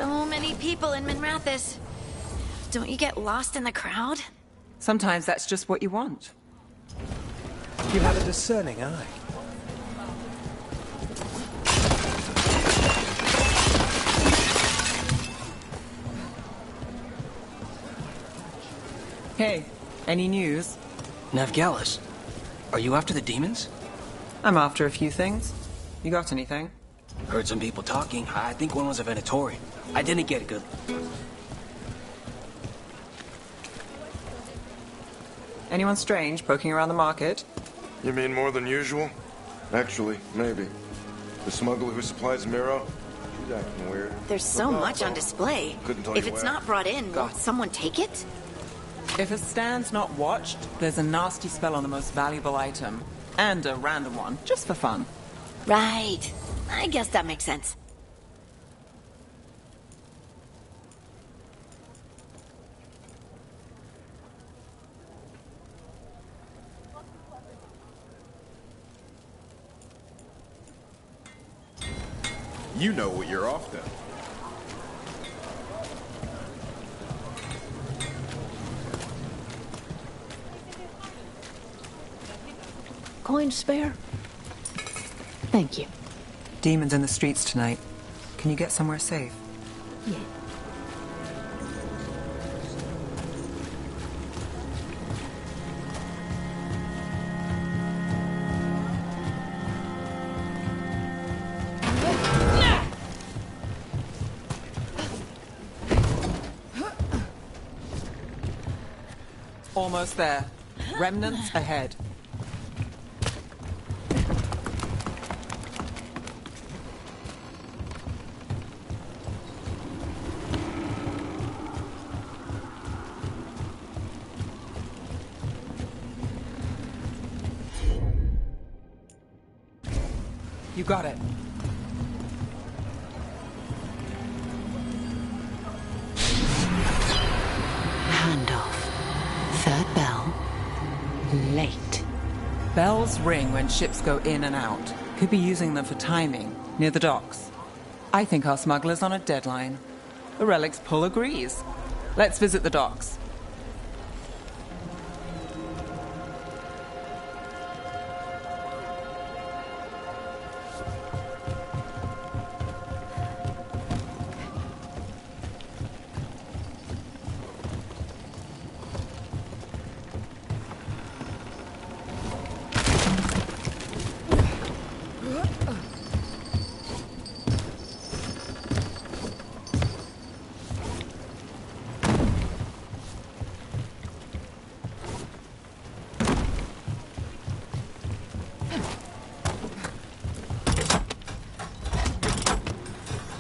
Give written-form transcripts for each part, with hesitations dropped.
So many people in Minrathous. Don't you get lost in the crowd? Sometimes that's just what you want. You have a discerning eye. Hey, any news? Navgalis, are you after the demons? I'm after a few things. You got anything? Heard some people talking. I think one was a Venatori. I didn't get a good... Anyone strange poking around the market? You mean more than usual? Actually, maybe. The smuggler who supplies Miro? She's acting weird. There's so much on display. Couldn't tell If you it's where. not brought in, won't someone take it? If a stand's not watched, there's a nasty spell on the most valuable item. And a random one, just for fun. Right. I guess that makes sense. You know what you're after. Coin spare? Thank you. Demons in the streets tonight. Can you get somewhere safe? Yeah. Almost there. Remnants ahead. You got it. Handoff. Third bell. Late. Bells ring when ships go in and out. Could be using them for timing, near the docks. I think our smuggler's on a deadline. The Relic's pull agrees. Let's visit the docks.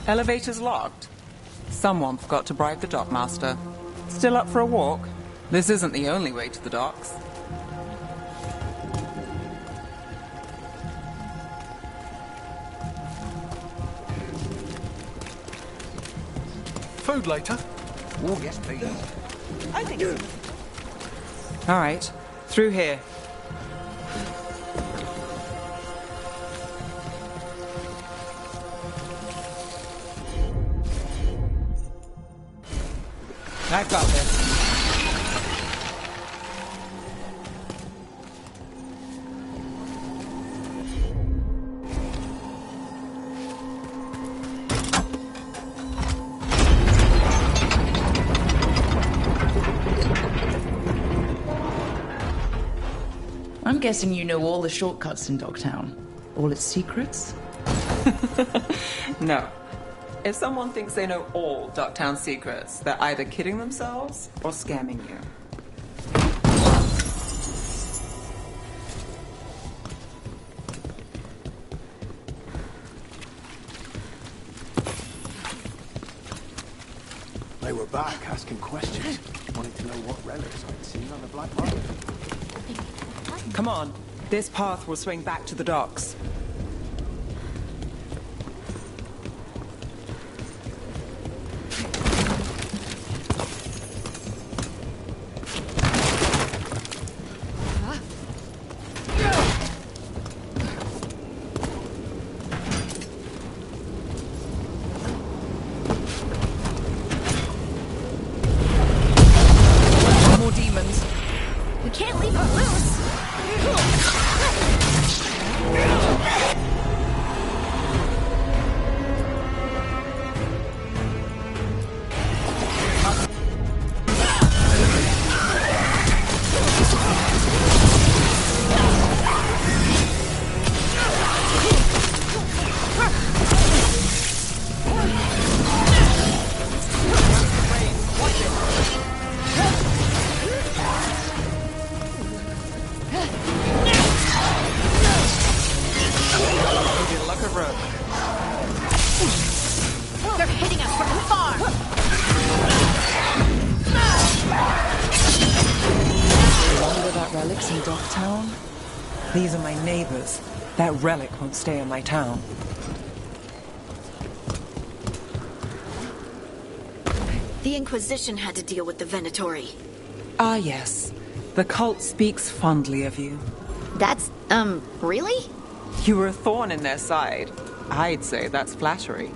Elevator's locked. Someone forgot to bribe the dockmaster. Still up for a walk? This isn't the only way to the docks. Food later? Oh, yes, please. I think. All right, through here. I've got this. I'm guessing you know all the shortcuts in Dogtown. All its secrets? No. If someone thinks they know all Ducktown secrets, they're either kidding themselves or scamming you. They were back asking questions. Wanted to know what relics I'd seen on the Black Market. Come on. This path will swing back to the docks. They're hitting us from far! Wonder that relic's in Docktown? These are my neighbors. That relic won't stay in my town. The Inquisition had to deal with the Venatori. Ah, yes. The cult speaks fondly of you. That's, really? You were a thorn in their side. I'd say that's flattery.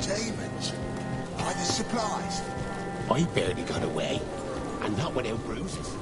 Demons? By the supplies? I barely got away, and not without bruises.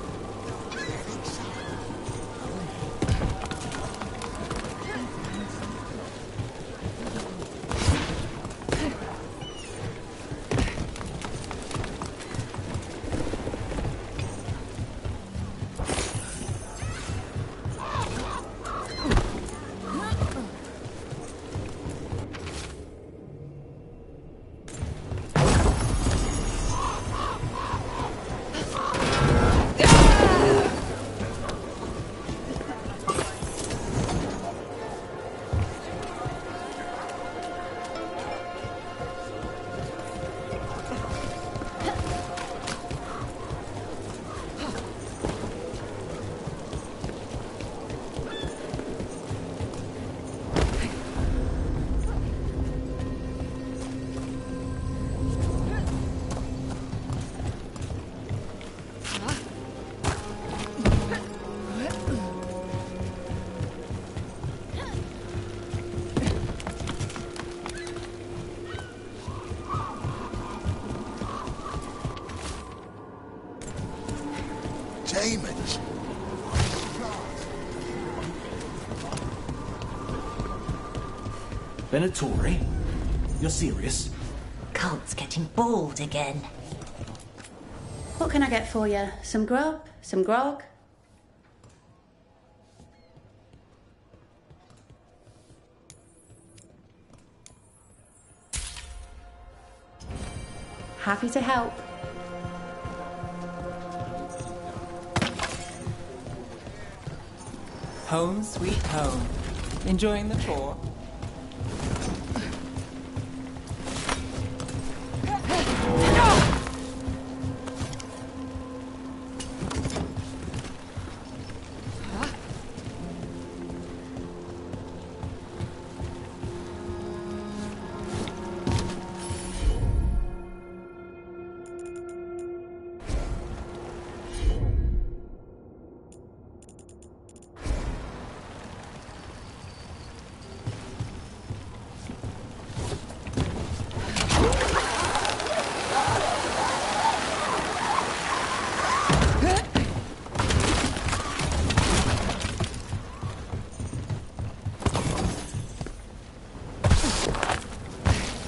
Demons? Venatori? You're serious? Cult's getting bold again. What can I get for you? Some grub? Some grog? Happy to help. Home sweet home. Enjoying the tour?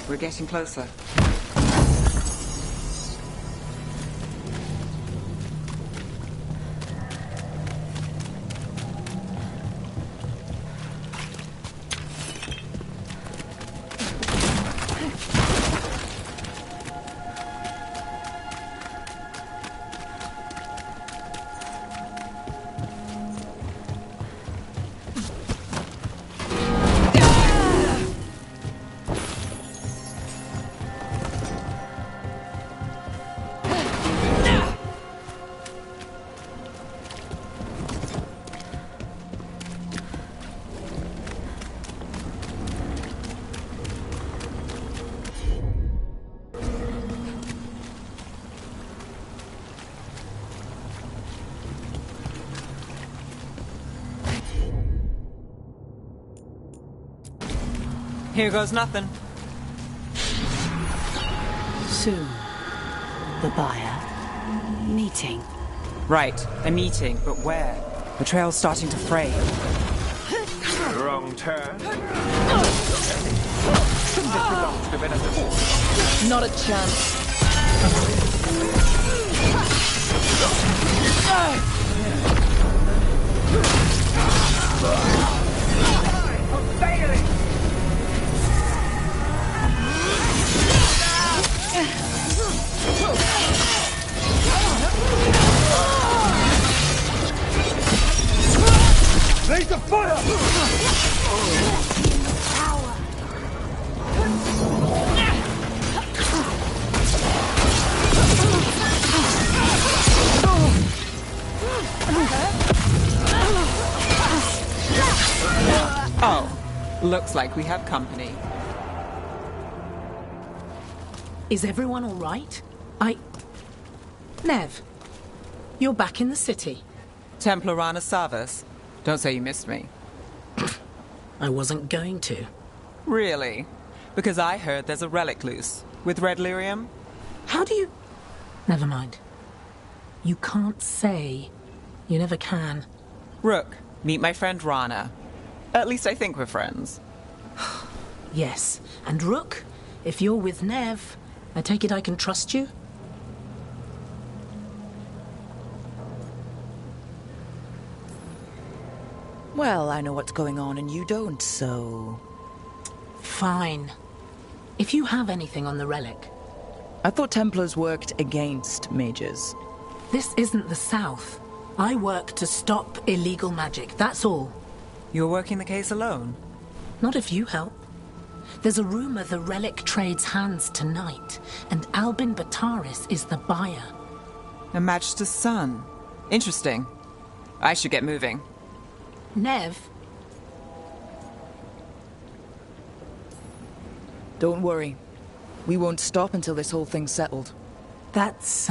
We're getting closer. Here goes nothing. Soon, the buyer. Meeting. Right, a meeting, but where? The trail's starting to fray. Wrong turn. Not a chance. Raise the fire! Oh, looks like we have company. Is everyone all right? Nev, you're back in the city. Templar Rana Savas. Don't say you missed me. I wasn't going to. Really? Because I heard there's a relic loose. With red lyrium? How do you... Never mind. You can't say. You never can. Rook, meet my friend Rana. At least I think we're friends. Yes. And Rook, if you're with Nev, I take it I can trust you? Well, I know what's going on and you don't, so... Fine. If you have anything on the relic... I thought Templars worked against mages. This isn't the South. I work to stop illegal magic, that's all. You're working the case alone? Not if you help. There's a rumor the relic trades hands tonight, and Albin Bataris is the buyer. A Magister's son. Interesting. I should get moving. Nev? Don't worry. We won't stop until this whole thing's settled. That's,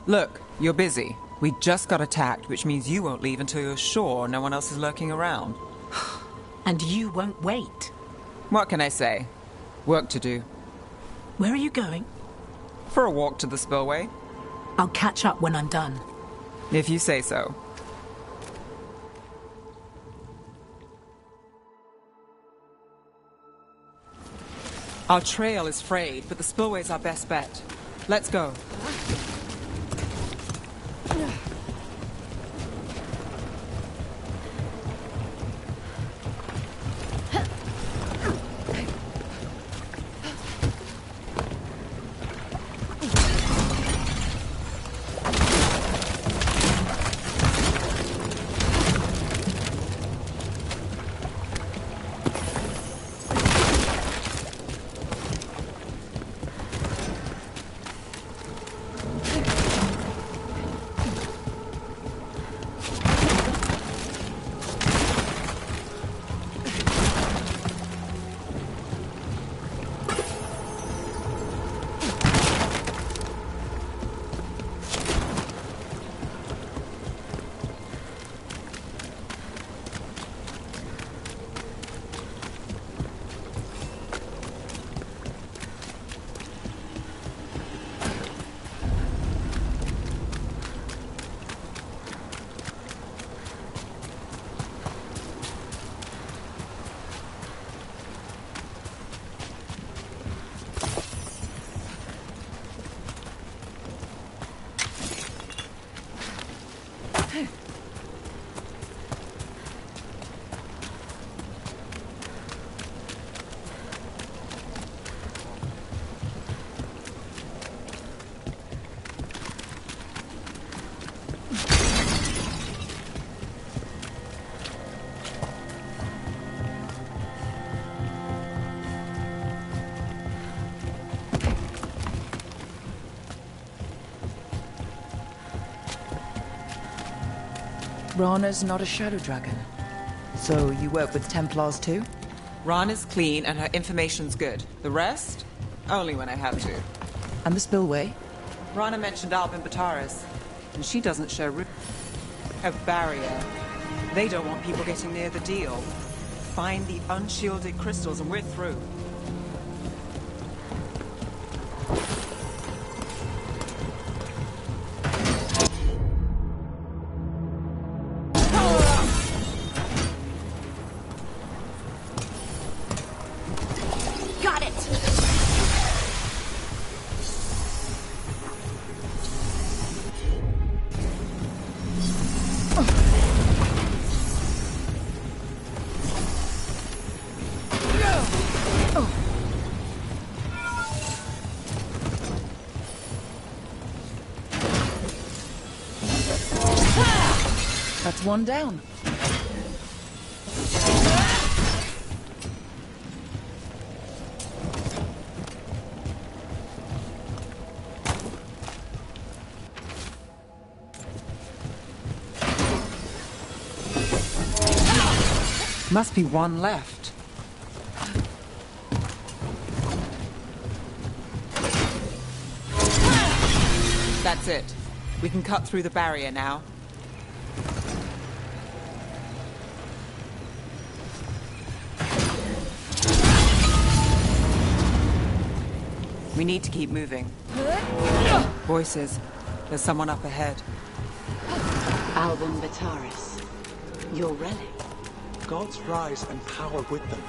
Look, you're busy. We just got attacked, which means you won't leave until you're sure no one else is lurking around. And you won't wait. What can I say? Work to do. Where are you going? For a walk to the spillway. I'll catch up when I'm done. If you say so. Our trail is frayed, but the spillway's our best bet. Let's go. Rana's not a shadow dragon. So you work with Templars too? Rana's clean and her information's good. The rest? Only when I have to. And the spillway? Rana mentioned Albin Bataris, and she doesn't show a barrier. They don't want people getting near the deal. find the unshielded crystals and we're through. Got it! That's one down. Must be one left. That's it. We can cut through the barrier now. We need to keep moving. Voices. There's someone up ahead. Alban Bataris. Your relic. Gods rise and power with them.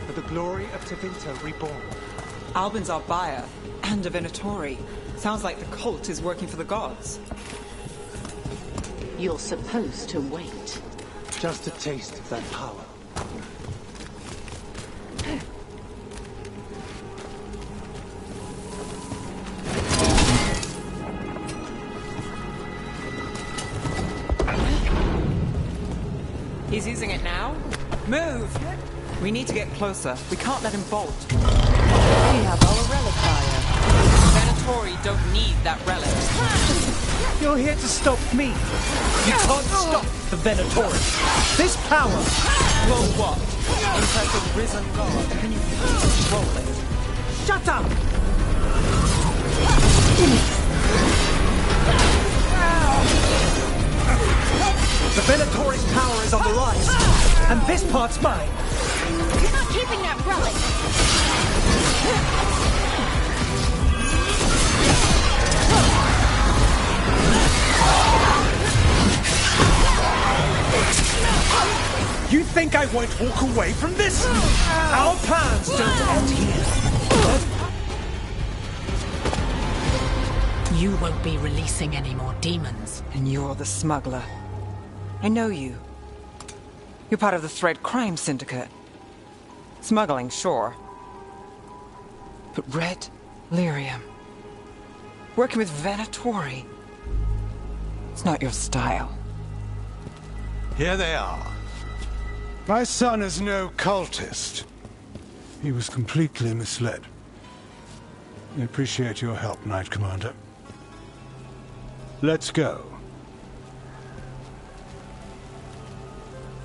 For the glory of Tevinter reborn. Alban's our buyer, and a Venatori. Sounds like the cult is working for the gods. You're supposed to wait. Just a taste of that power. He's using it now? Move! We need to get closer. We can't let him bolt. We have our relic buyer. Venatori don't need that relic. You're here to stop me. You can't stop the Venatori. This power Will what? Impress a risen god. Can you control it? Shut up! The Venatori's power is on the rise, and this part's mine. You're not keeping that relic! You think I won't walk away from this? Our plans don't end here. You won't be releasing any more demons. And you're the smuggler. I know you. You're part of the Thread Crime Syndicate. Smuggling, sure. But Red Lyrium. Working with Venatori. It's not your style. Here they are. My son is no cultist. He was completely misled. I appreciate your help, Knight Commander. Let's go.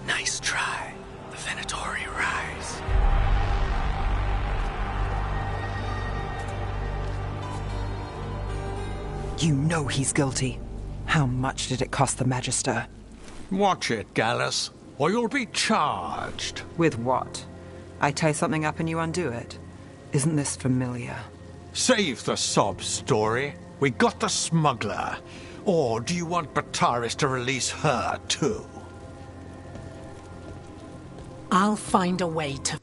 Nice try. The Venatori rise. You know he's guilty. How much did it cost the Magister? Watch it, Gallus, or you'll be charged. With what? I tie something up and you undo it. Isn't this familiar? Save the sob story. We got the smuggler. Or do you want Bataris to release her, too? I'll find a way to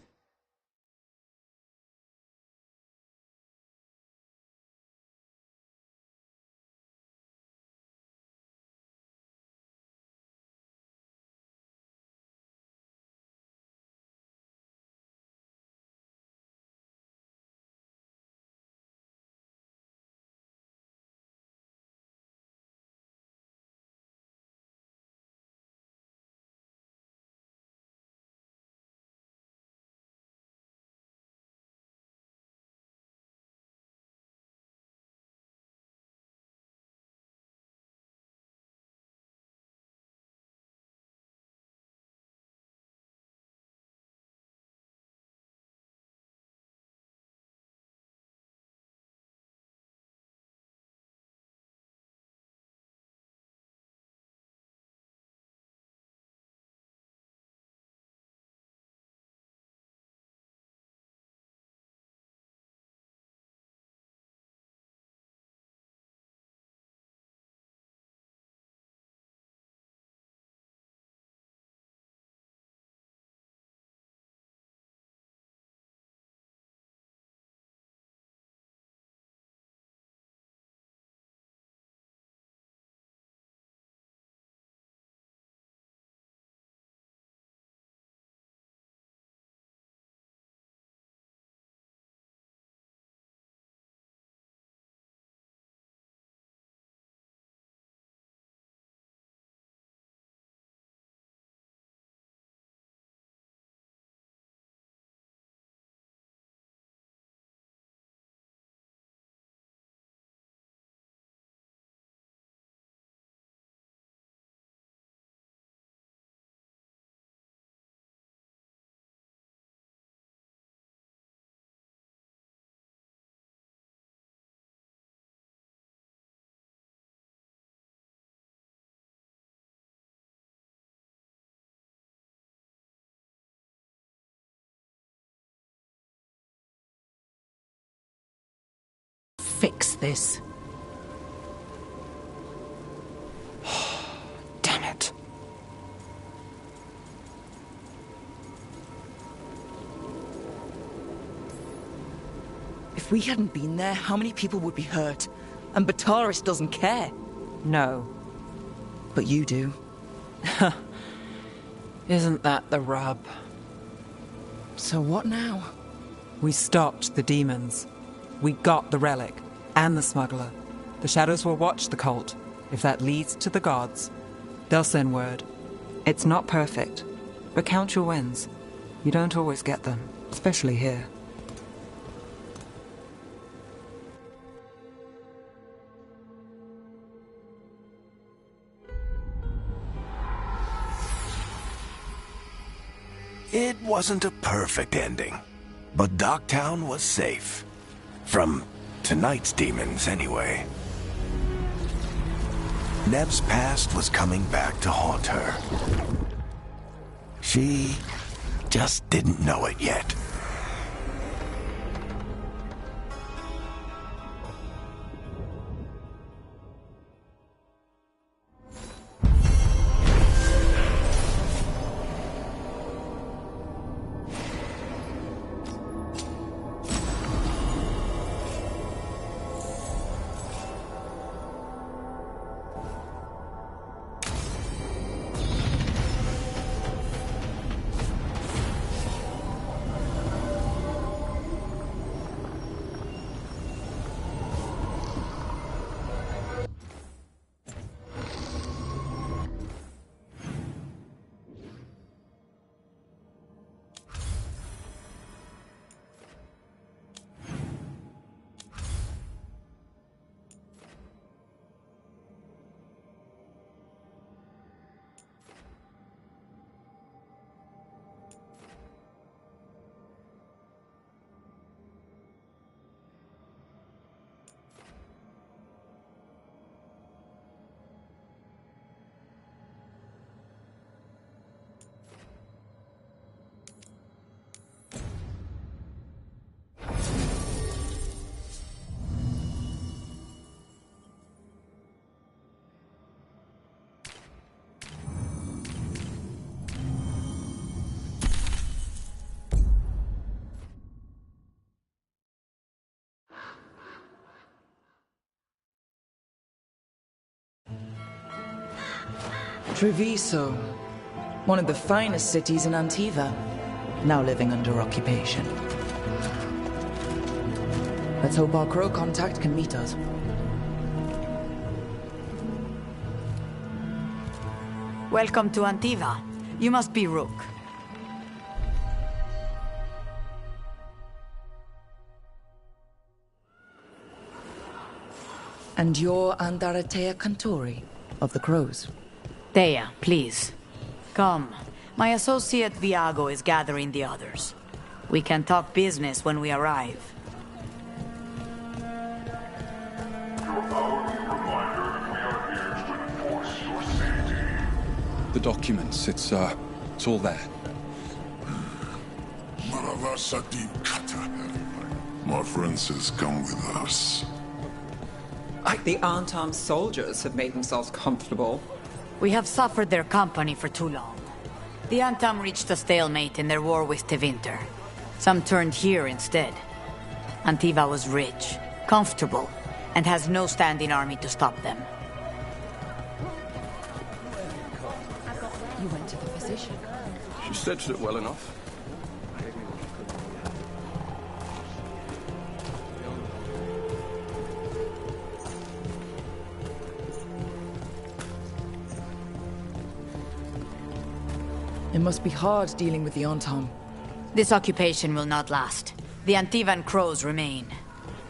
fix this. Damn it. If we hadn't been there, how many people would be hurt? And Bataris doesn't care. No. But you do. Isn't that the rub? So what now? We stopped the demons. We got the relic. And the smuggler. The shadows will watch the cult. If that leads to the gods, they'll send word. It's not perfect, but count your wins. You don't always get them, especially here. It wasn't a perfect ending, but Docktown was safe. From tonight's demons, anyway. Neb's past was coming back to haunt her. She just didn't know it yet. Treviso, one of the finest cities in Antiva, now living under occupation. Let's hope our crow contact can meet us. Welcome to Antiva. You must be Rook. And you're Andaratea Cantori, of the Crows. Thea, please. Come. My associate Viago is gathering the others. We can talk business when we arrive. The documents, it's all there. My friend says come with us. The Antam soldiers have made themselves comfortable. We have suffered their company for too long. The Antam reached a stalemate in their war with Tevinter. Some turned here instead. Antiva was rich, comfortable, and has no standing army to stop them. You went to the physician. She stitched it well enough. It must be hard dealing with the Antam. This occupation will not last. The Antivan Crows remain.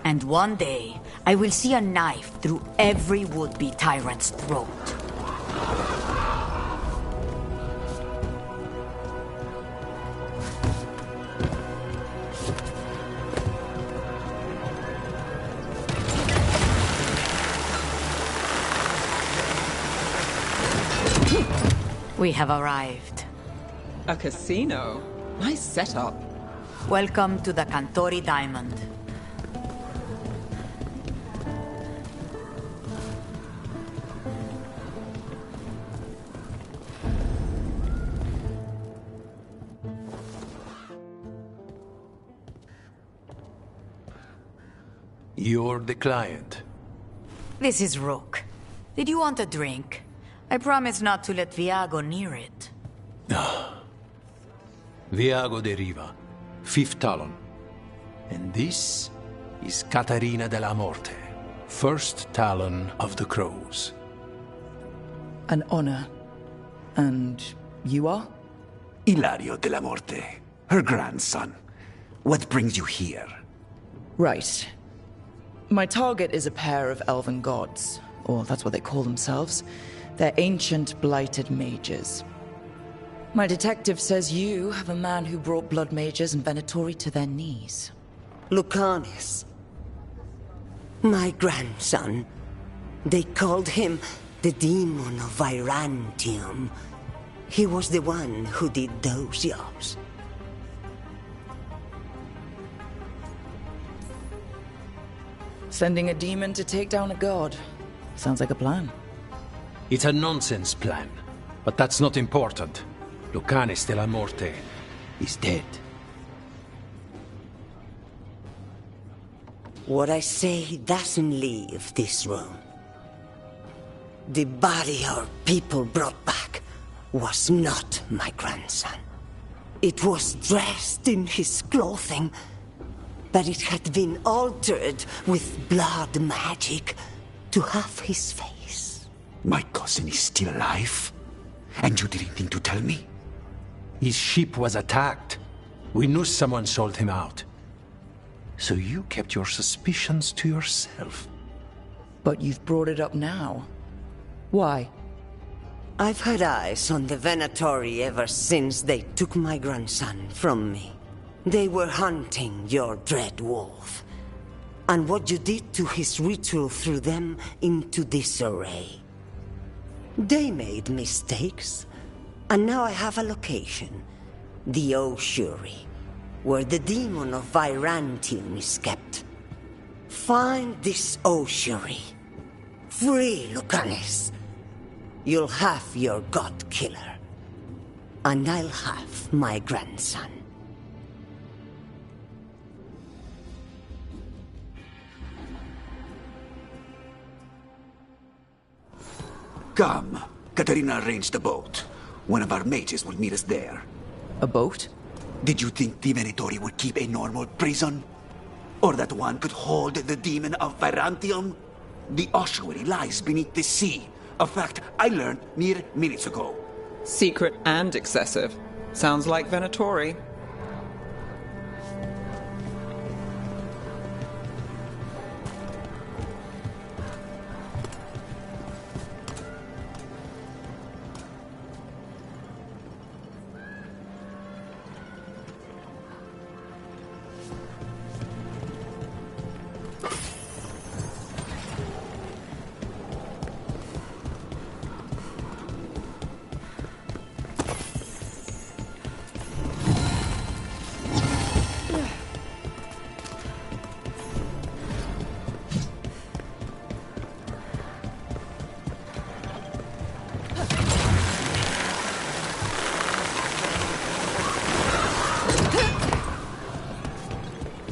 And one day, I will see a knife through every would-be tyrant's throat. We have arrived. A casino? Nice setup. Welcome to the Cantori Diamond. You're the client. This is Rook. Did you want a drink? I promise not to let Viago near it. Viago de Riva, 5th Talon. And this is Catarina de la Morte, 1st Talon of the Crows. An honor. And you are? Ilario de la Morte, her grandson. What brings you here? Right. My target is a pair of elven gods, or that's what they call themselves. They're ancient, blighted mages. My detective says you have a man who brought blood mages and Venatori to their knees. Lucanus. My grandson. They called him the Demon of Virantium. He was the one who did those jobs. Sending a demon to take down a god. Sounds like a plan. It's a nonsense plan, but that's not important. Lucanus de la Morte is dead. What I say doesn't leave this room. The body our people brought back was not my grandson. It was dressed in his clothing, but it had been altered with blood magic to have his face. My cousin is still alive? And you didn't think to tell me? His ship was attacked. We knew someone sold him out. So you kept your suspicions to yourself. But you've brought it up now. Why? I've had eyes on the Venatori ever since they took my grandson from me. They were hunting your dread wolf. And what you did to his ritual threw them into disarray. They made mistakes, and now I have a location. The Oshuri, where the demon of Virantium is kept. Find this Oshuri. Free Lucanus. You'll have your god killer. And I'll have my grandson. Come. Katarina arranged a boat. One of our mages will meet us there. A boat? Did you think the Venatori would keep a normal prison? Or that one could hold the demon of Virantium? The ossuary lies beneath the sea. A fact I learned mere minutes ago. Secret and excessive. Sounds like Venatori.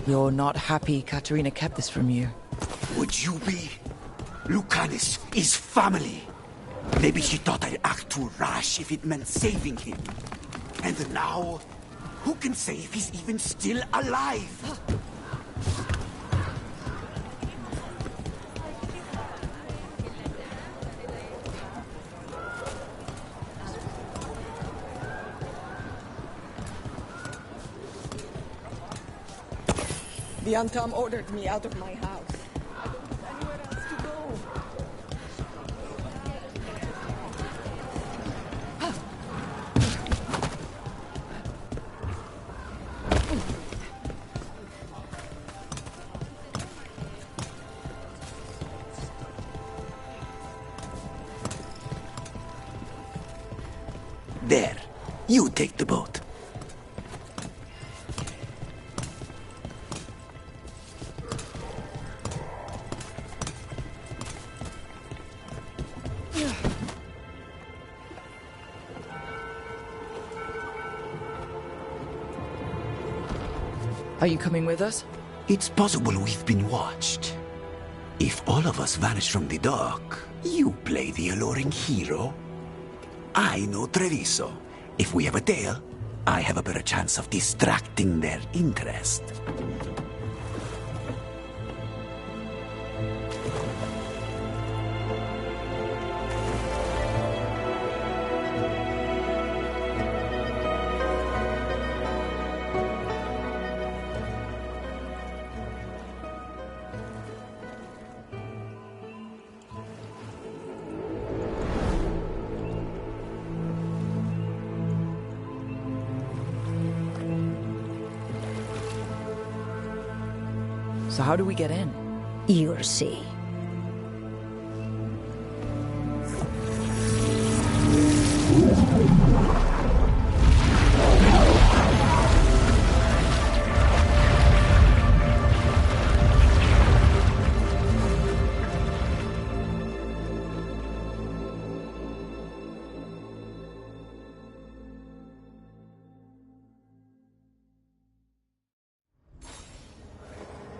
You're not happy Katarina kept this from you. Would you be? Lucanus is family. Maybe she thought I'd act too rash if it meant saving him. And now, who can say if he's even still alive? The Antam ordered me out of my house. I don't have anywhere else to go. There. You take the boat. Are you coming with us? It's possible we've been watched. If all of us vanish from the dock, you play the alluring hero. I know Treviso. If we have a tail, I have a better chance of distracting their interest. So how do we get in? You'll see.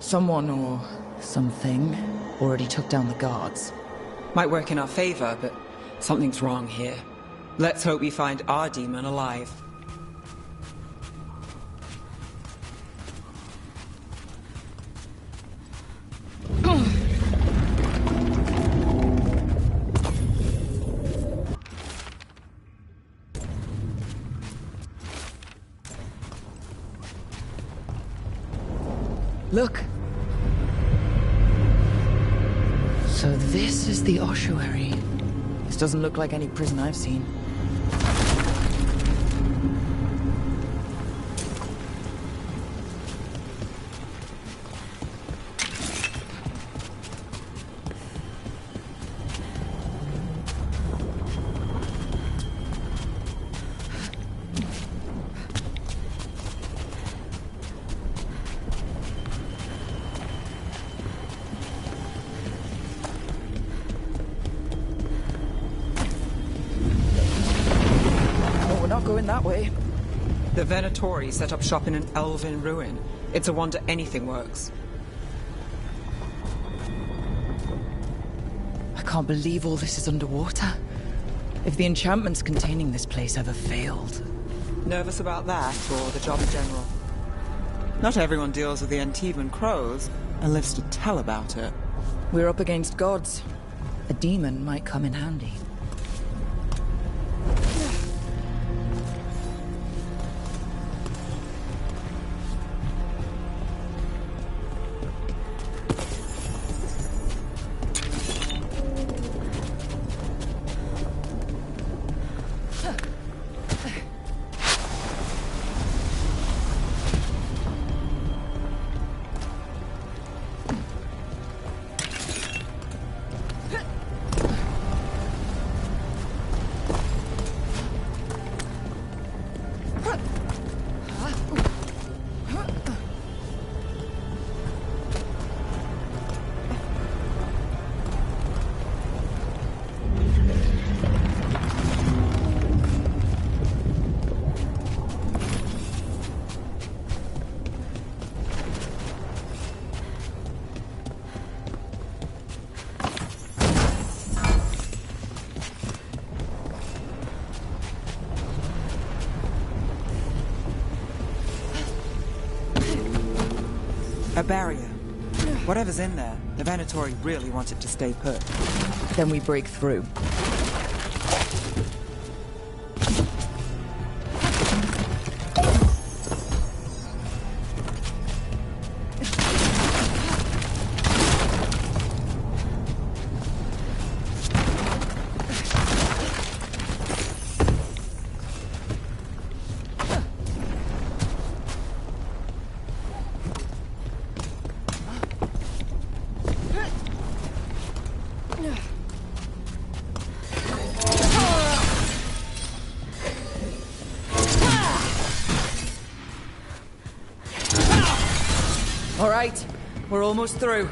Someone or something already took down the guards. Might work in our favor, but something's wrong here. Let's hope we find our demon alive. Look. So this is the ossuary. This doesn't look like any prison I've seen. Going that way. The Venatori set up shop in an elven ruin. It's a wonder anything works. I can't believe all this is underwater. If the enchantments containing this place ever failed. Nervous about that, or the job in general? Not everyone deals with the Antivan crows and lives to tell about it. We're up against gods. A demon might come in handy. A barrier. Whatever's in there, the Venatori really want it to stay put. Then we break through. All right, we're almost through.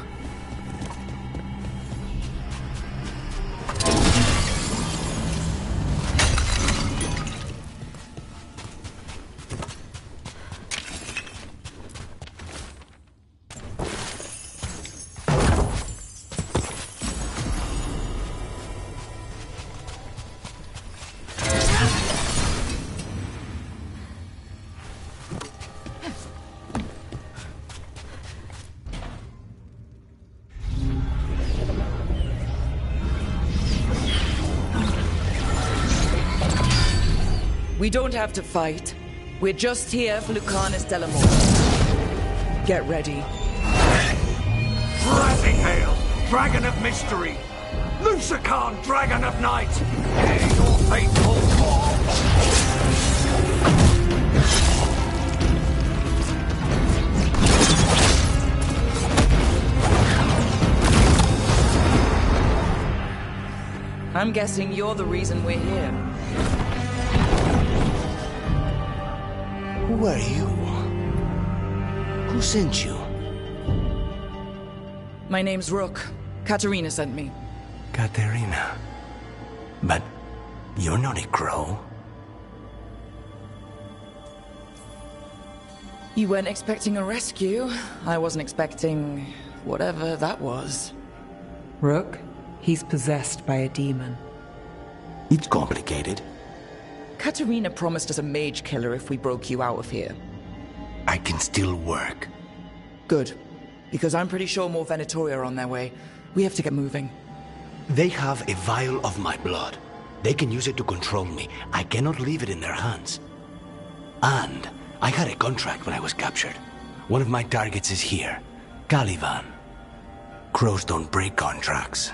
We don't have to fight. We're just here for Lucanus de la Morte. Get ready. Rising Hail, Dragon of Mystery! Lucican, Dragon of Night! Hear your fateful call! I'm guessing you're the reason we're here. Who are you? Who sent you? My name's Rook. Katarina sent me. Katerina. But you're not a crow. You weren't expecting a rescue. I wasn't expecting whatever that was. Rook, he's possessed by a demon. It's complicated. Katarina promised us a mage killer if we broke you out of here. I can still work. Good. Because I'm pretty sure more Venatori are on their way. We have to get moving. They have a vial of my blood. They can use it to control me. I cannot leave it in their hands. And I had a contract when I was captured. One of my targets is here. Caliban. Crows don't break contracts.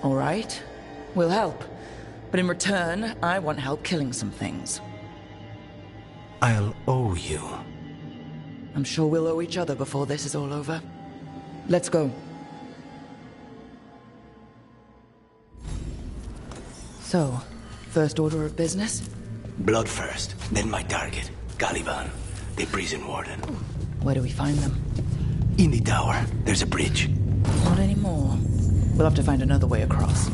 All right. We'll help. But in return, I want help killing some things. I'll owe you. I'm sure we'll owe each other before this is all over. Let's go. So, first order of business? Blood first, then my target, Caliban, the prison warden. Where do we find them? In the tower. There's a bridge. Not anymore. We'll have to find another way across.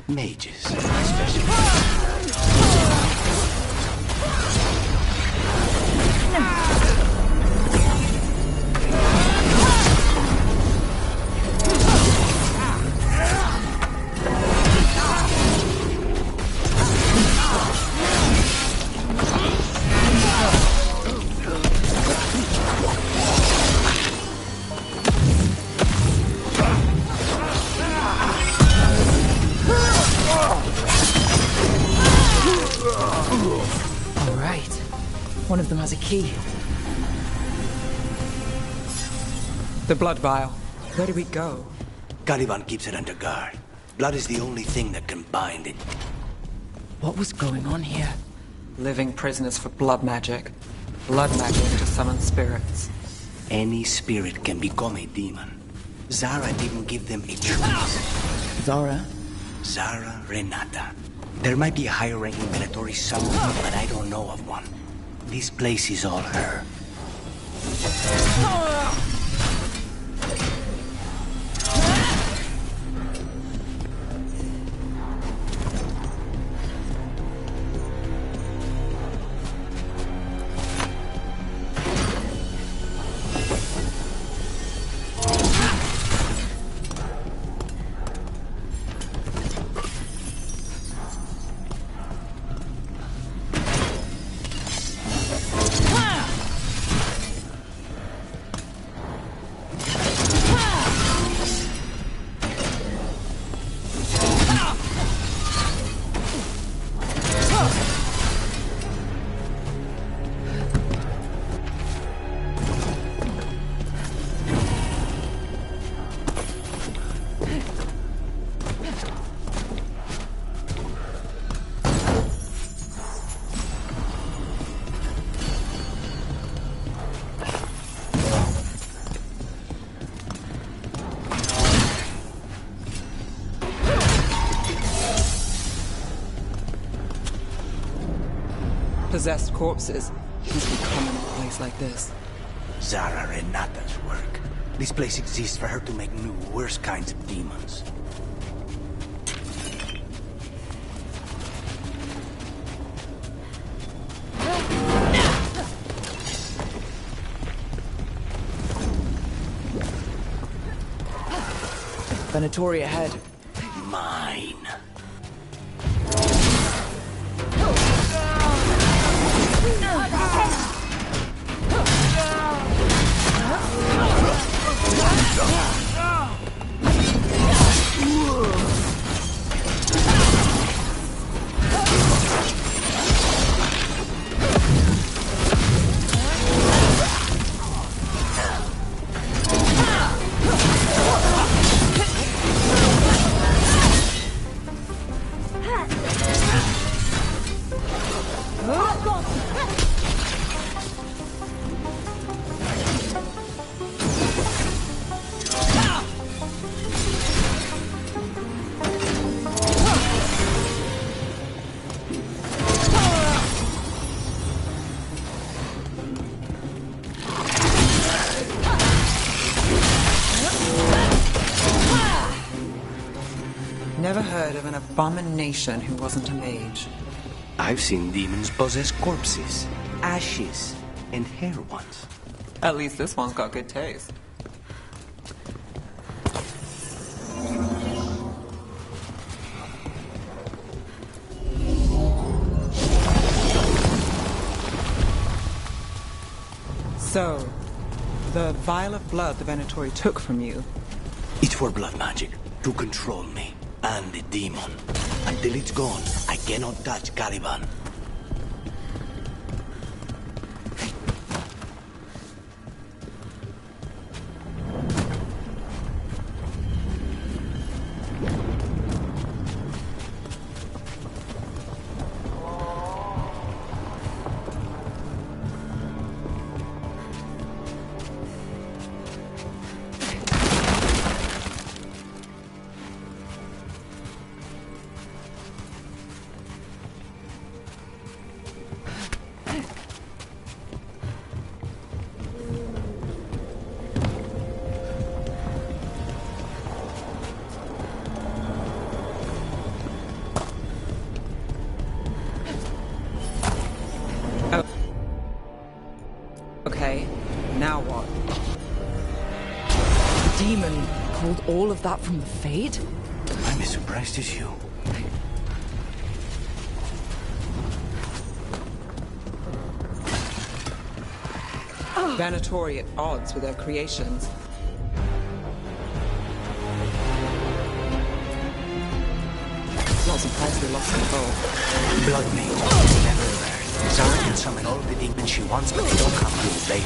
Mages, especially. One of them has a key. The blood vial. Where do we go? Caliban keeps it under guard. Blood is the only thing that can bind it. What was going on here? Living prisoners for blood magic. Blood magic to summon spirits. Any spirit can become a demon. Zara didn't give them a choice. Zara? Zara Renata. There might be a higher-ranking Venatori somewhere, but I don't know of one. This place is all her. Possessed corpses must be common in a place like this. Zara Renata's work. This place exists for her to make new, worse kinds of demons. Venatori ahead. Mine. Never heard of an abomination who wasn't a mage. I've seen demons possess corpses, ashes, and hair once. At least this one's got good taste. So, the vial of blood the Venatori took from you. It's for blood magic, to control me, and the demon. Until it's gone, I cannot touch Caliban. Okay, now what? The demon pulled all of that from the Fade? I'm as surprised as you. Venatori at odds with their creations. Not surprised we lost control. Blood mage, never learn. Zara can summon all the demons she wants, but they don't come to obey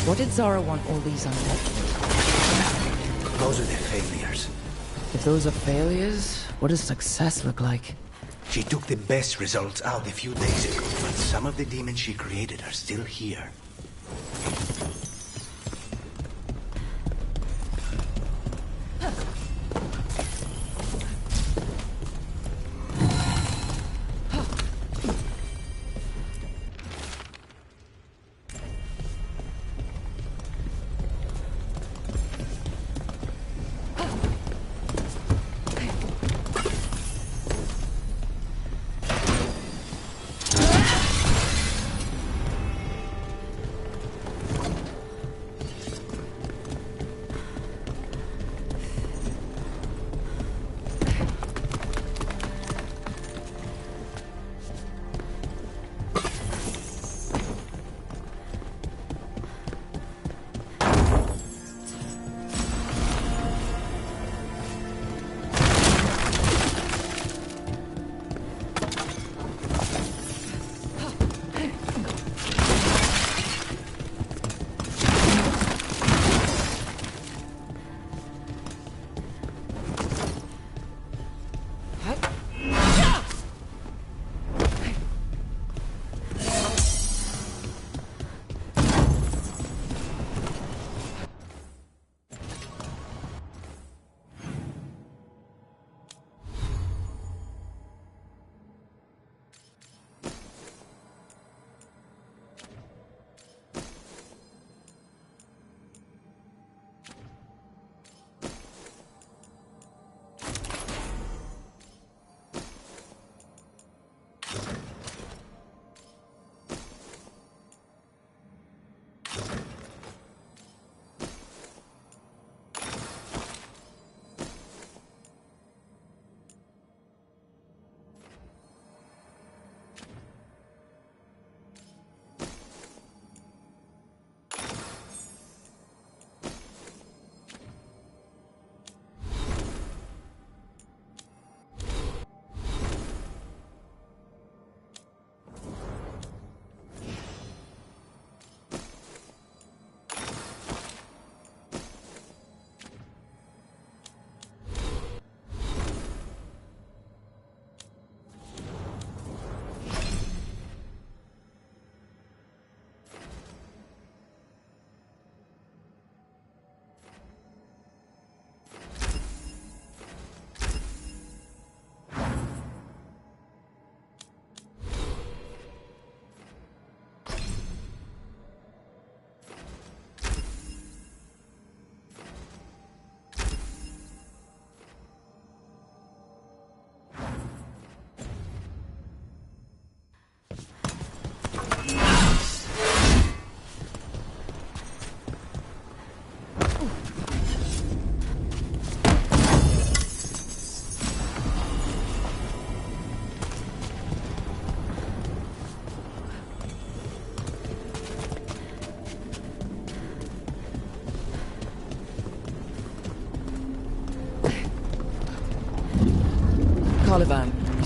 What did Zara want all these undead? Those are their failures. If those are failures, what does success look like? She took the best results out a few days ago, but some of the demons she created are still here.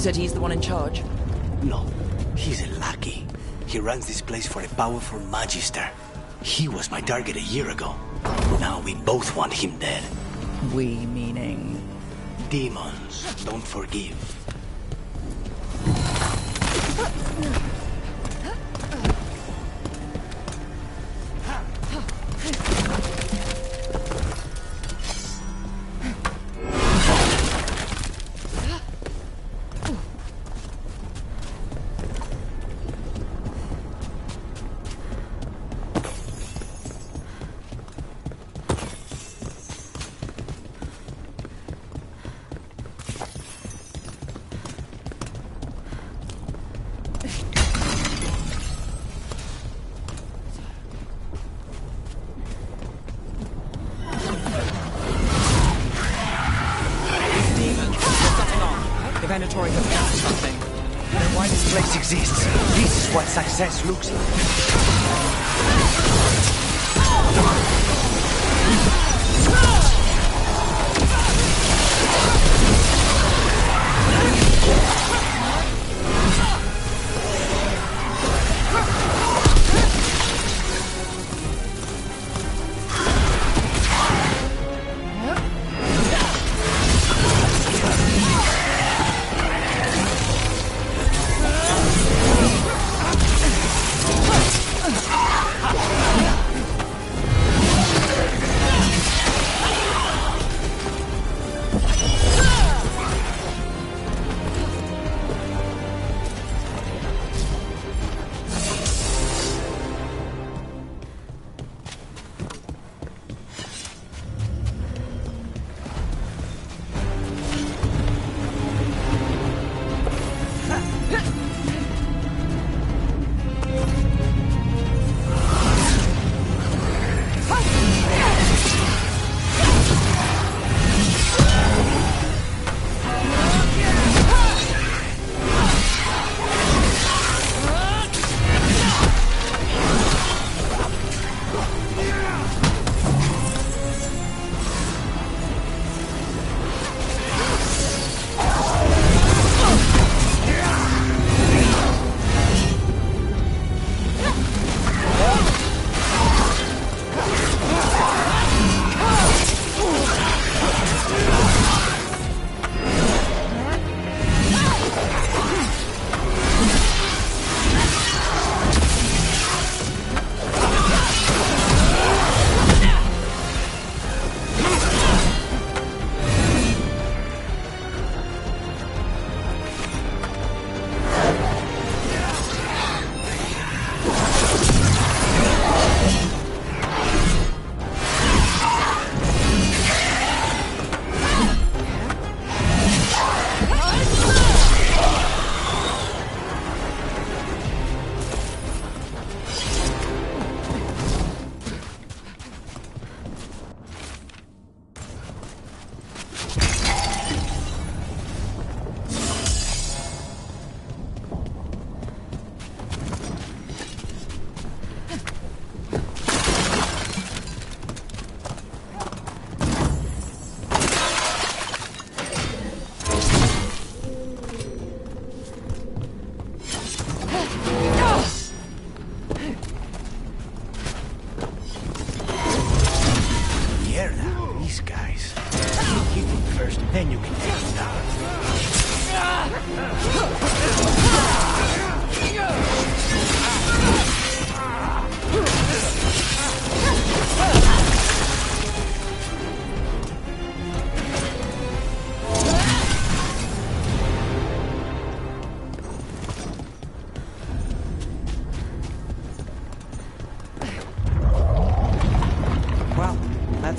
said he's the one in charge? No, he's a lackey. He runs this place for a powerful magister. He was my target a year ago. Now we both want him dead. We meaning? Demons don't forgive. Venatori has got something. Then why this place exists? This is what success looks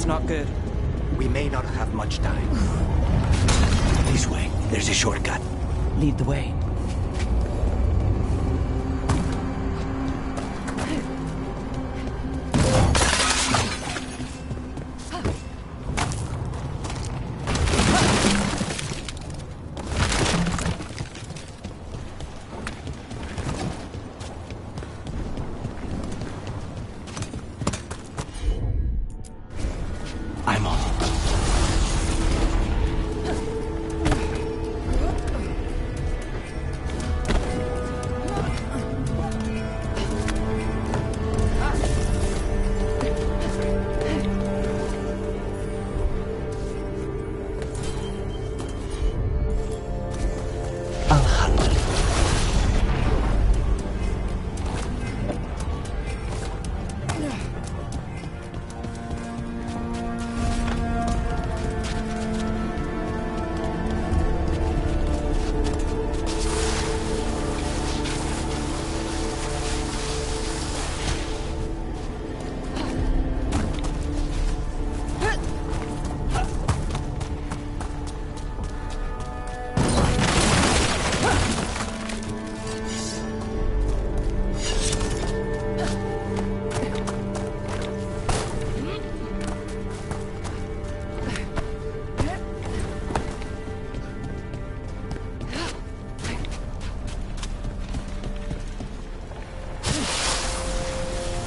That's not good. We may not have much time. This way. There's a shortcut. Lead the way. I'm on.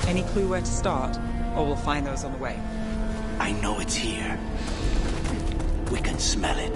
Any clue where to start? Or we'll find those on the way. I know it's here. We can smell it.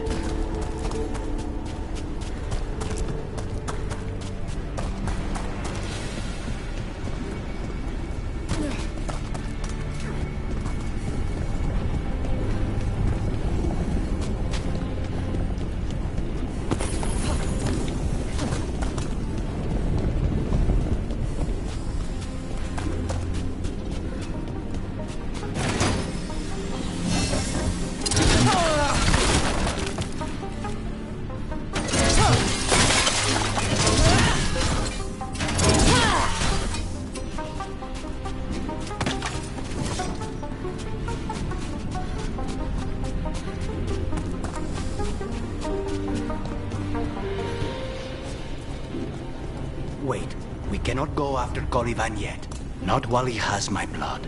Wait, we cannot go after Caliban yet. Not while he has my blood.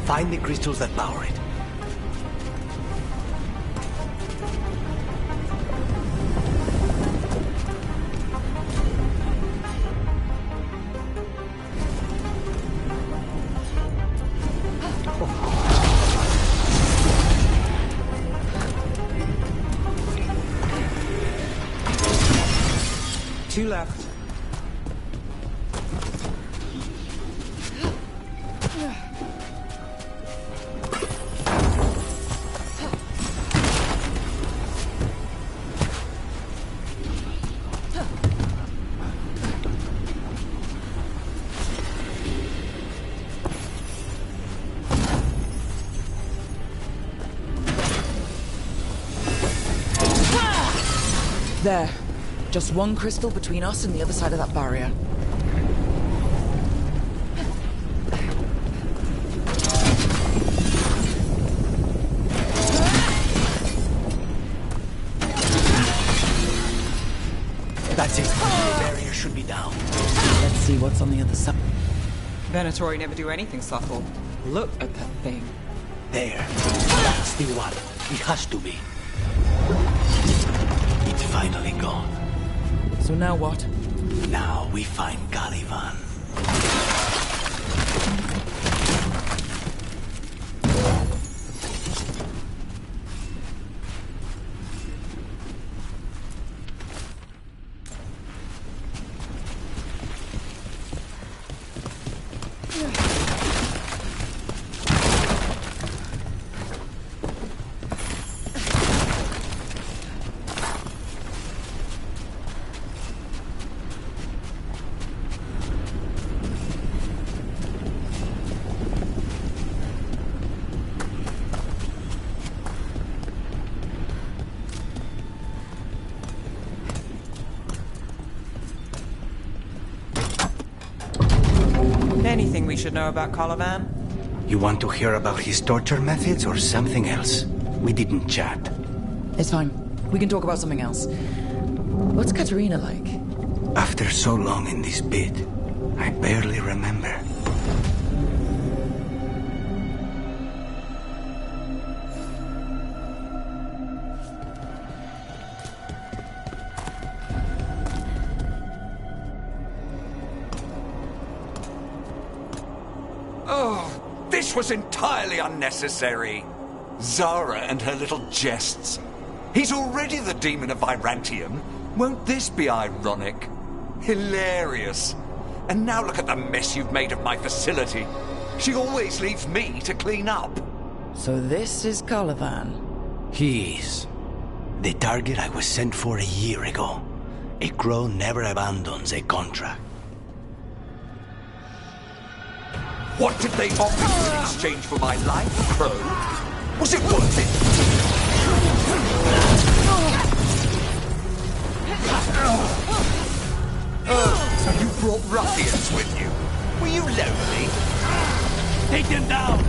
Find the crystals that power it. Two left. There. Just one crystal between us and the other side of that barrier. That's it. The barrier should be down. Let's see what's on the other side. Venatori never do anything subtle. Look at that thing. There. That's the one. It has to be. It's finally gone. So now what? Now we find Caliban. Anything we should know about Caliban? You want to hear about his torture methods or something else? We didn't chat. It's fine. We can talk about something else. What's Katerina like? After so long in this pit, I barely remember. Oh, this was entirely unnecessary. Zara and her little jests. He's already the demon of Virantium. Won't this be ironic? Hilarious. And now look at the mess you've made of my facility. She always leaves me to clean up. So this is Caliban. He is. The target I was sent for a year ago. A crow never abandons a contract. What did they offer you in exchange for my life, Crow? Was it worth it? So you brought ruffians with you. Were you lonely? Take them down!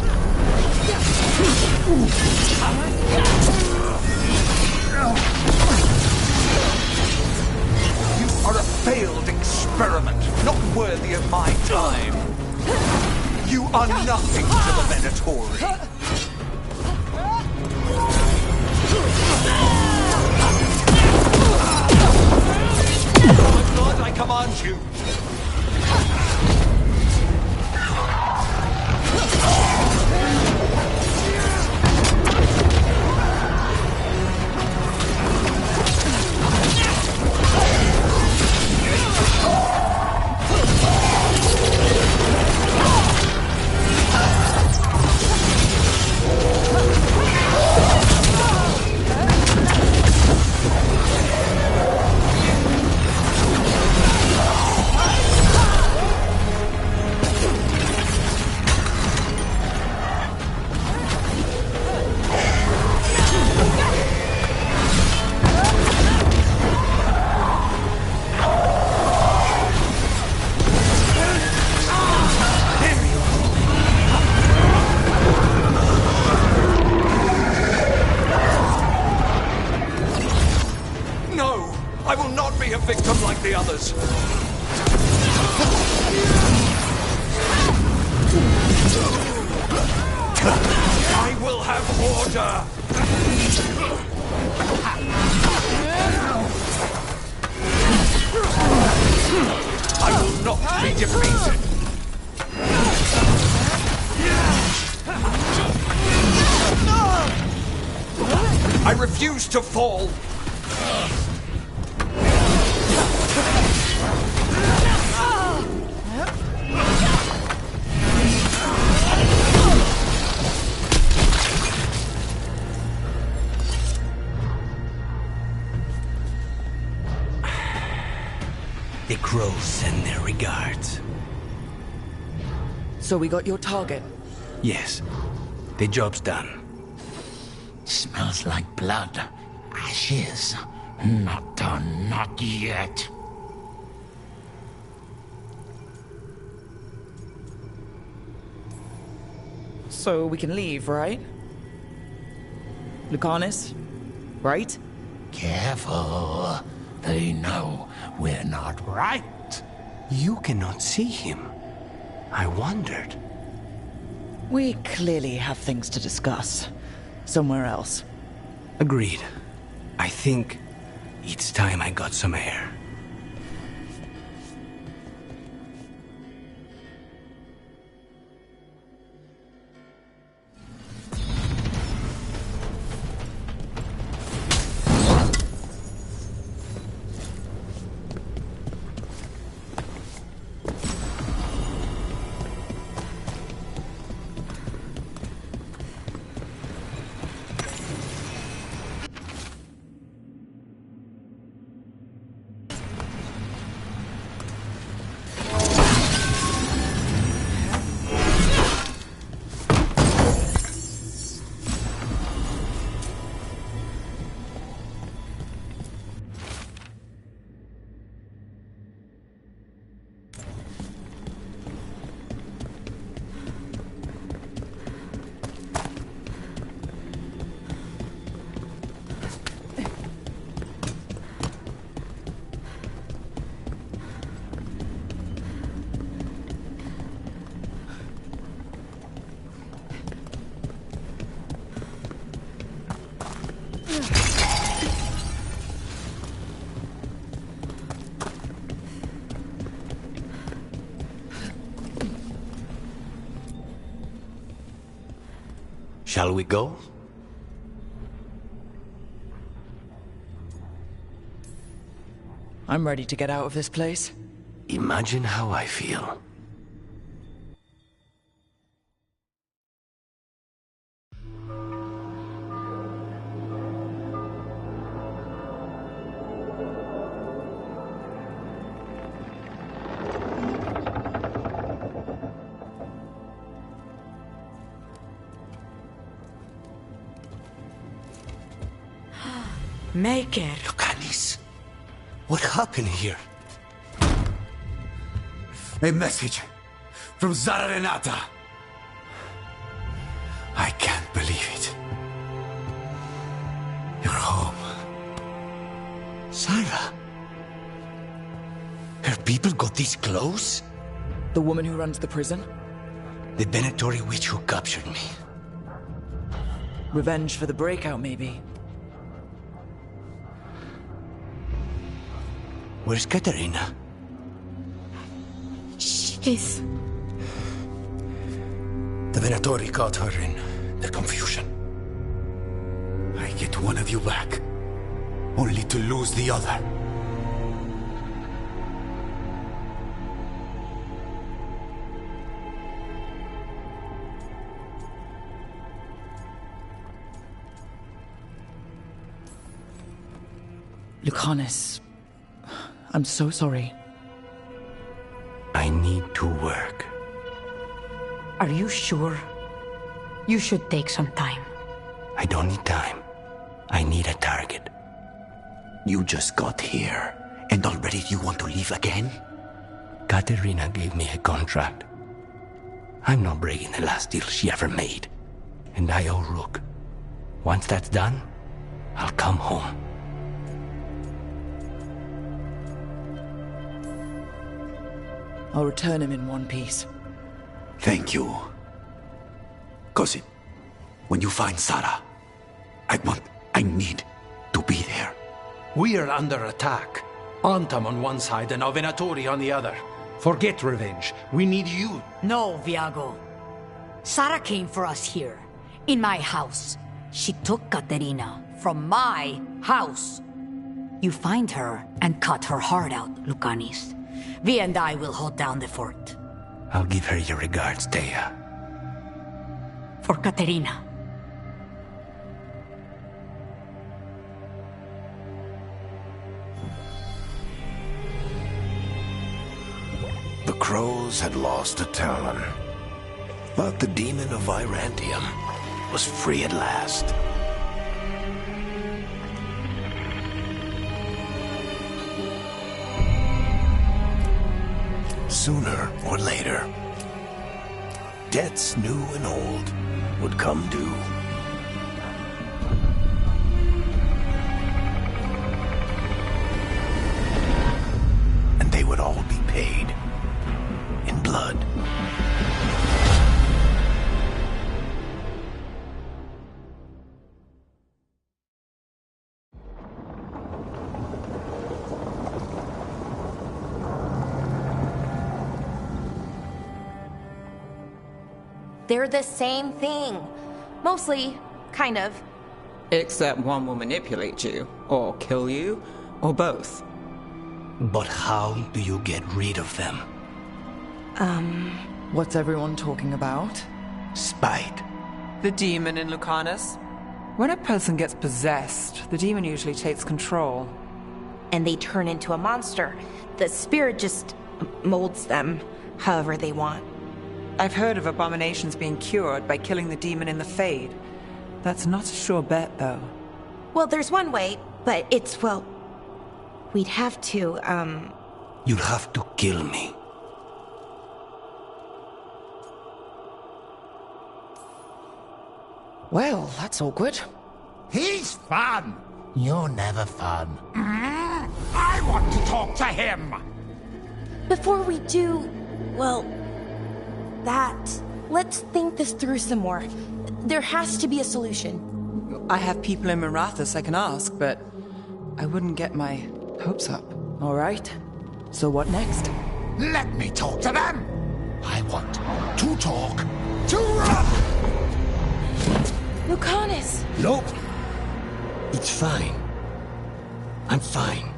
You are a failed experiment, not worthy of my time. You are nothing to the Venatori. My Lord, I command you. I will not be a victim like the others. I will have order. I will not be defeated. I refuse to fall. The crows send their regards. So we got your target? Yes. The job's done. Smells like blood. Ashes. Not done, not yet. So we can leave, right? Lucanus, right? Careful. They know we're not right. You cannot see him. I wondered. We clearly have things to discuss. Somewhere else. Agreed. I think it's time I got some air. Shall we go? I'm ready to get out of this place. Imagine how I feel. Maker. Lucanis, what happened here? A message from Zara Renata. I can't believe it. You're home. Sarah? Her people got this close? The woman who runs the prison? The Venatori witch who captured me. Revenge for the breakout, maybe. Where's Katerina? She's... The Venatori caught her in their confusion. I get one of you back, only to lose the other. Lucanis, I'm so sorry. I need to work. Are you sure? You should take some time. I don't need time. I need a target. You just got here, and already you want to leave again? Katerina gave me a contract. I'm not breaking the last deal she ever made. And I owe Rook. Once that's done, I'll come home. I'll return him in one piece. Thank you. Cousin, when you find Sarah, I need to be there. We are under attack. Antam on one side and Venatori on the other. Forget revenge. We need you. No, Viago. Sarah came for us here, in my house. She took Katerina from my house. You find her and cut her heart out, Lucanis. Vi and I will hold down the fort. I'll give her your regards, Thea. For Katerina. The crows had lost a Talon, but the demon of Irantium was free at last. Sooner or later, debts new and old would come due. And they would all be paid in blood. They're the same thing. Mostly, kind of. Except one will manipulate you, or kill you, or both. But how do you get rid of them? What's everyone talking about? Spite. The demon in Lucanus. When a person gets possessed, the demon usually takes control. And they turn into a monster. The spirit just molds them however they want. I've heard of abominations being cured by killing the demon in the Fade. That's not a sure bet, though. Well, there's one way, but it's, well... We'd have to, You'd have to kill me. Well, that's awkward. He's fun. You're never fun. I want to talk to him. Before we do, well... that... Let's think this through some more. There has to be a solution. I have people in Marathas I can ask, but I wouldn't get my hopes up. All right. So what next? Let me talk to them. I want to talk to Rook. Lucanis! Nope. It's fine. I'm fine.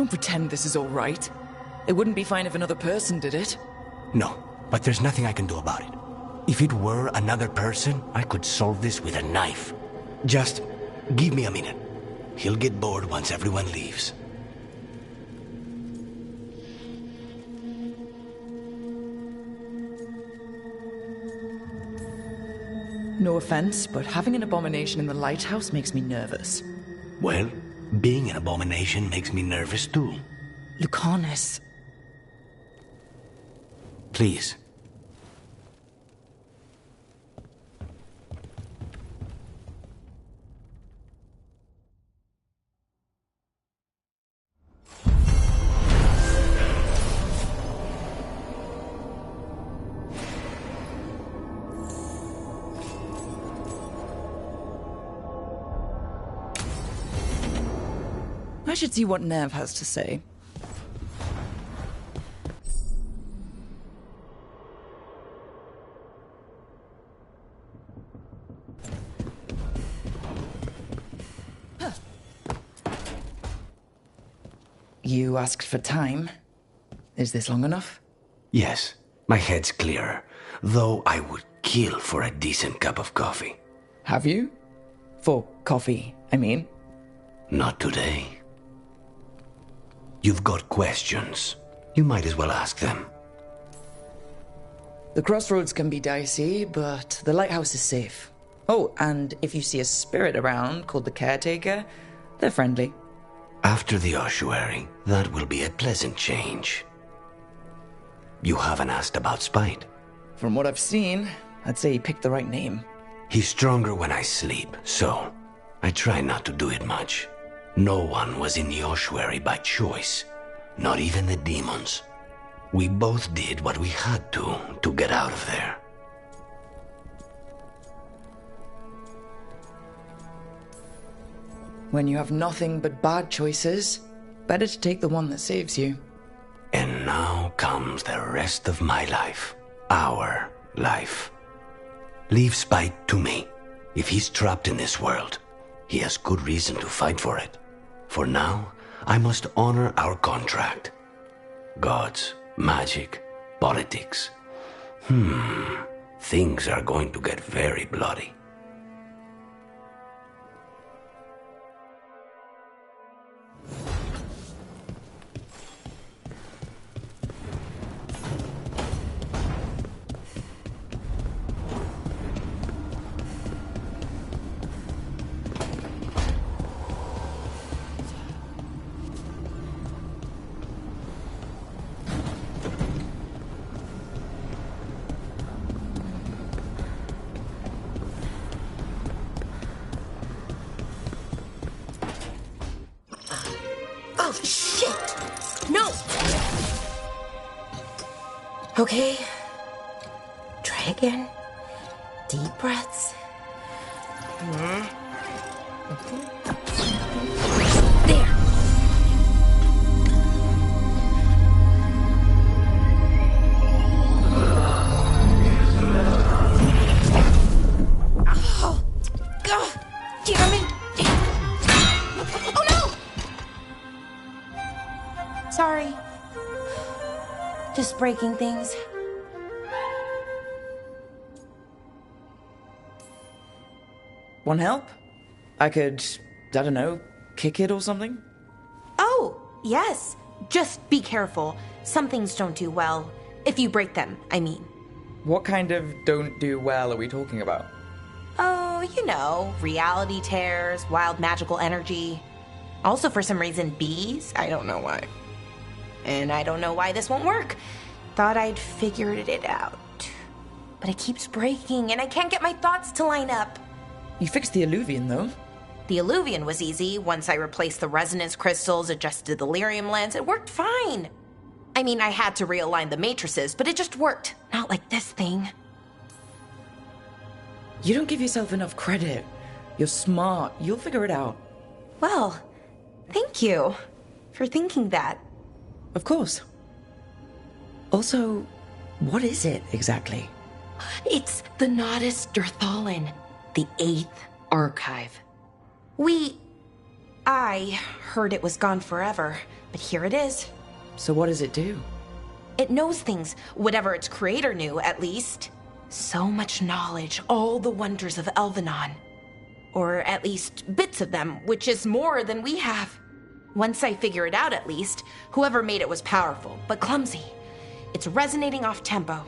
Don't pretend this is all right. It wouldn't be fine if another person did it. No, but there's nothing I can do about it. If it were another person, I could solve this with a knife. Just give me a minute. He'll get bored once everyone leaves. No offense, but having an abomination in the lighthouse makes me nervous. Well, being an abomination makes me nervous too. Lucanus. Please. I should see what Nev has to say. You asked for time. Is this long enough? Yes, my head's clearer, though I would kill for a decent cup of coffee. Have you? For coffee, I mean. Not today. You've got questions. You might as well ask them. The crossroads can be dicey, but the lighthouse is safe. Oh, and if you see a spirit around called the Caretaker, they're friendly. After the ossuary, that will be a pleasant change. You haven't asked about Spite. From what I've seen, I'd say he picked the right name. He's stronger when I sleep, so I try not to do it much. No one was in the ossuary by choice, not even the demons. We both did what we had to get out of there. When you have nothing but bad choices, better to take the one that saves you. And now comes the rest of my life. Our life. Leave Spite to me. If he's trapped in this world, he has good reason to fight for it. For now, I must honor our contract. Gods, magic, politics. Things are going to get very bloody. Oh, shit! No! Okay. Try again. Deep breaths. There. Oh, God, damn it! Oh no! Sorry. Just breaking things. Want help? I could, I don't know, kick it or something? Oh, yes. Just be careful. Some things don't do well. If you break them, I mean. What kind of don't do well are we talking about? Oh, you know, reality tears, wild magical energy. Also, for some reason, bees. I don't know why. And I don't know why this won't work. Thought I'd figured it out. But it keeps breaking, and I can't get my thoughts to line up. You fixed the Illuvian, though. The Illuvian was easy. Once I replaced the resonance crystals, adjusted the lyrium lens, it worked fine. I mean, I had to realign the matrices, but it just worked. Not like this thing. You don't give yourself enough credit. You're smart. You'll figure it out. Well, thank you for thinking that. Of course. Also, what is it exactly? It's the Nodus Dirthalin, the 8th Archive. We I heard it was gone forever, but here it is. So what does it do? It knows things, whatever its creator knew, at least. So much knowledge, all the wonders of Elvenon. Or at least bits of them, which is more than we have. Once I figure it out, at least, whoever made it was powerful, but clumsy. It's resonating off tempo.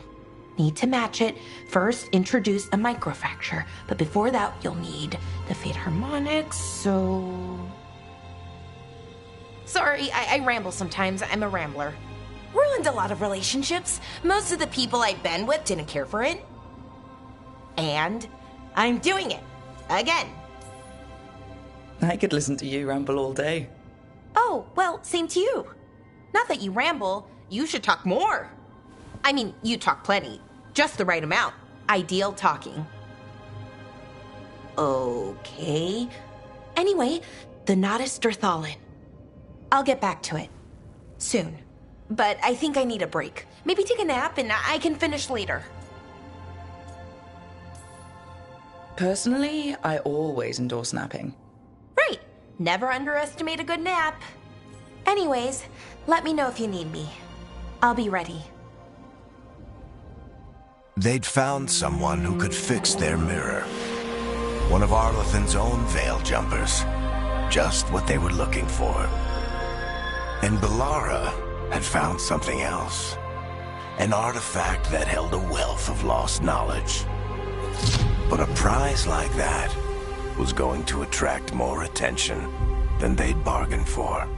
Need to match it. First, introduce a microfracture, but before that, you'll need the Fate Harmonics, so... Sorry, I ramble sometimes. I'm a rambler. Ruined a lot of relationships. Most of the people I've been with didn't care for it. And I'm doing it. Again. I could listen to you ramble all day. Oh, well, same to you. Not that you ramble, you should talk more. I mean, you talk plenty. Just the right amount. Ideal talking. Okay. Anyway, the Nodus Dirthalin. I'll get back to it. Soon. But I think I need a break. Maybe take a nap and I can finish later. Personally, I always endorse napping. Right. Never underestimate a good nap. Anyways, let me know if you need me. I'll be ready. They'd found someone who could fix their mirror. One of Arlathan's own Veil Jumpers. Just what they were looking for. And Bellara had found something else. An artifact that held a wealth of lost knowledge. But a prize like that was going to attract more attention than they'd bargained for.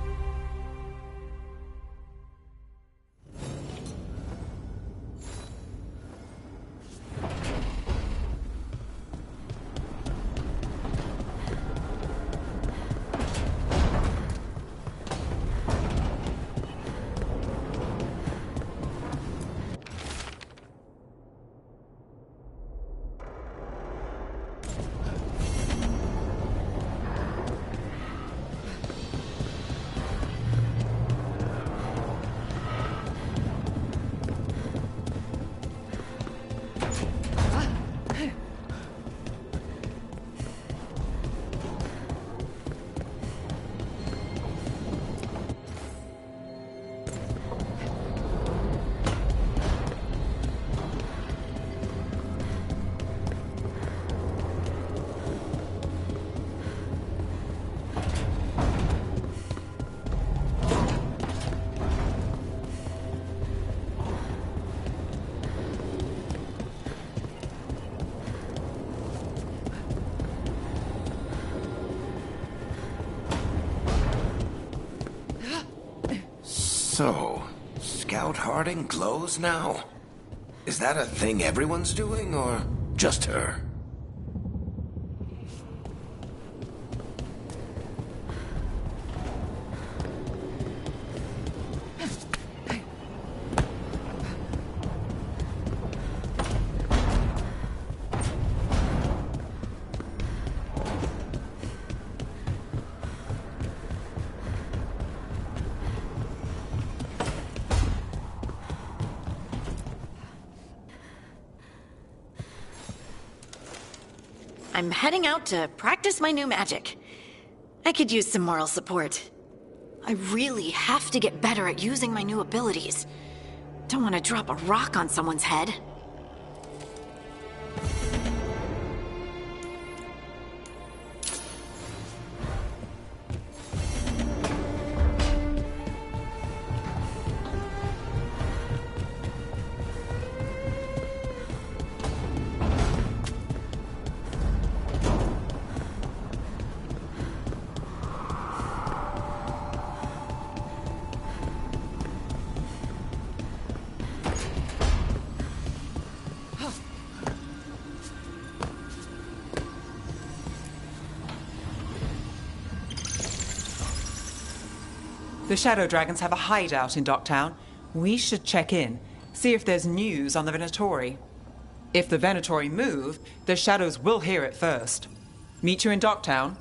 So, Scout Harding glows now? Is that a thing everyone's doing, or just her? I'm heading out to practice my new magic. I could use some moral support. I really have to get better at using my new abilities. Don't want to drop a rock on someone's head. The Shadow Dragons have a hideout in Docktown. We should check in, see if there's news on the Venatori. If the Venatori move, the Shadows will hear it first. Meet you in Docktown.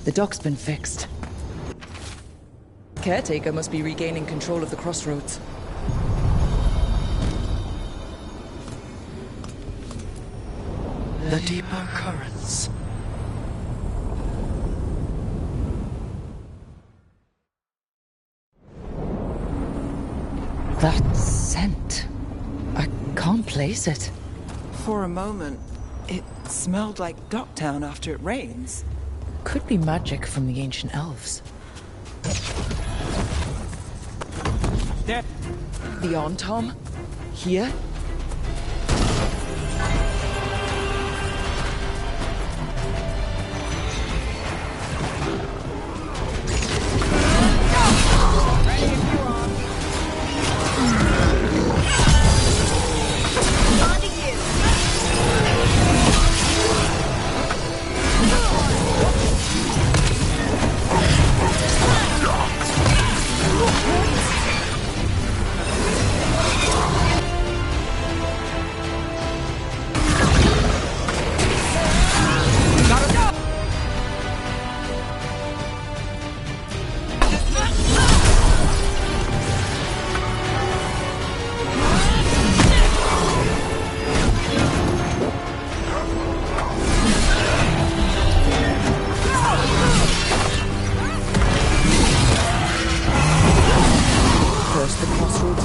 The dock's been fixed. Caretaker must be regaining control of the crossroads. The deeper currents. That scent. I can't place it. For a moment, it smelled like Docktown after it rains. Could be magic from the ancient elves. There. The Arntom? Here?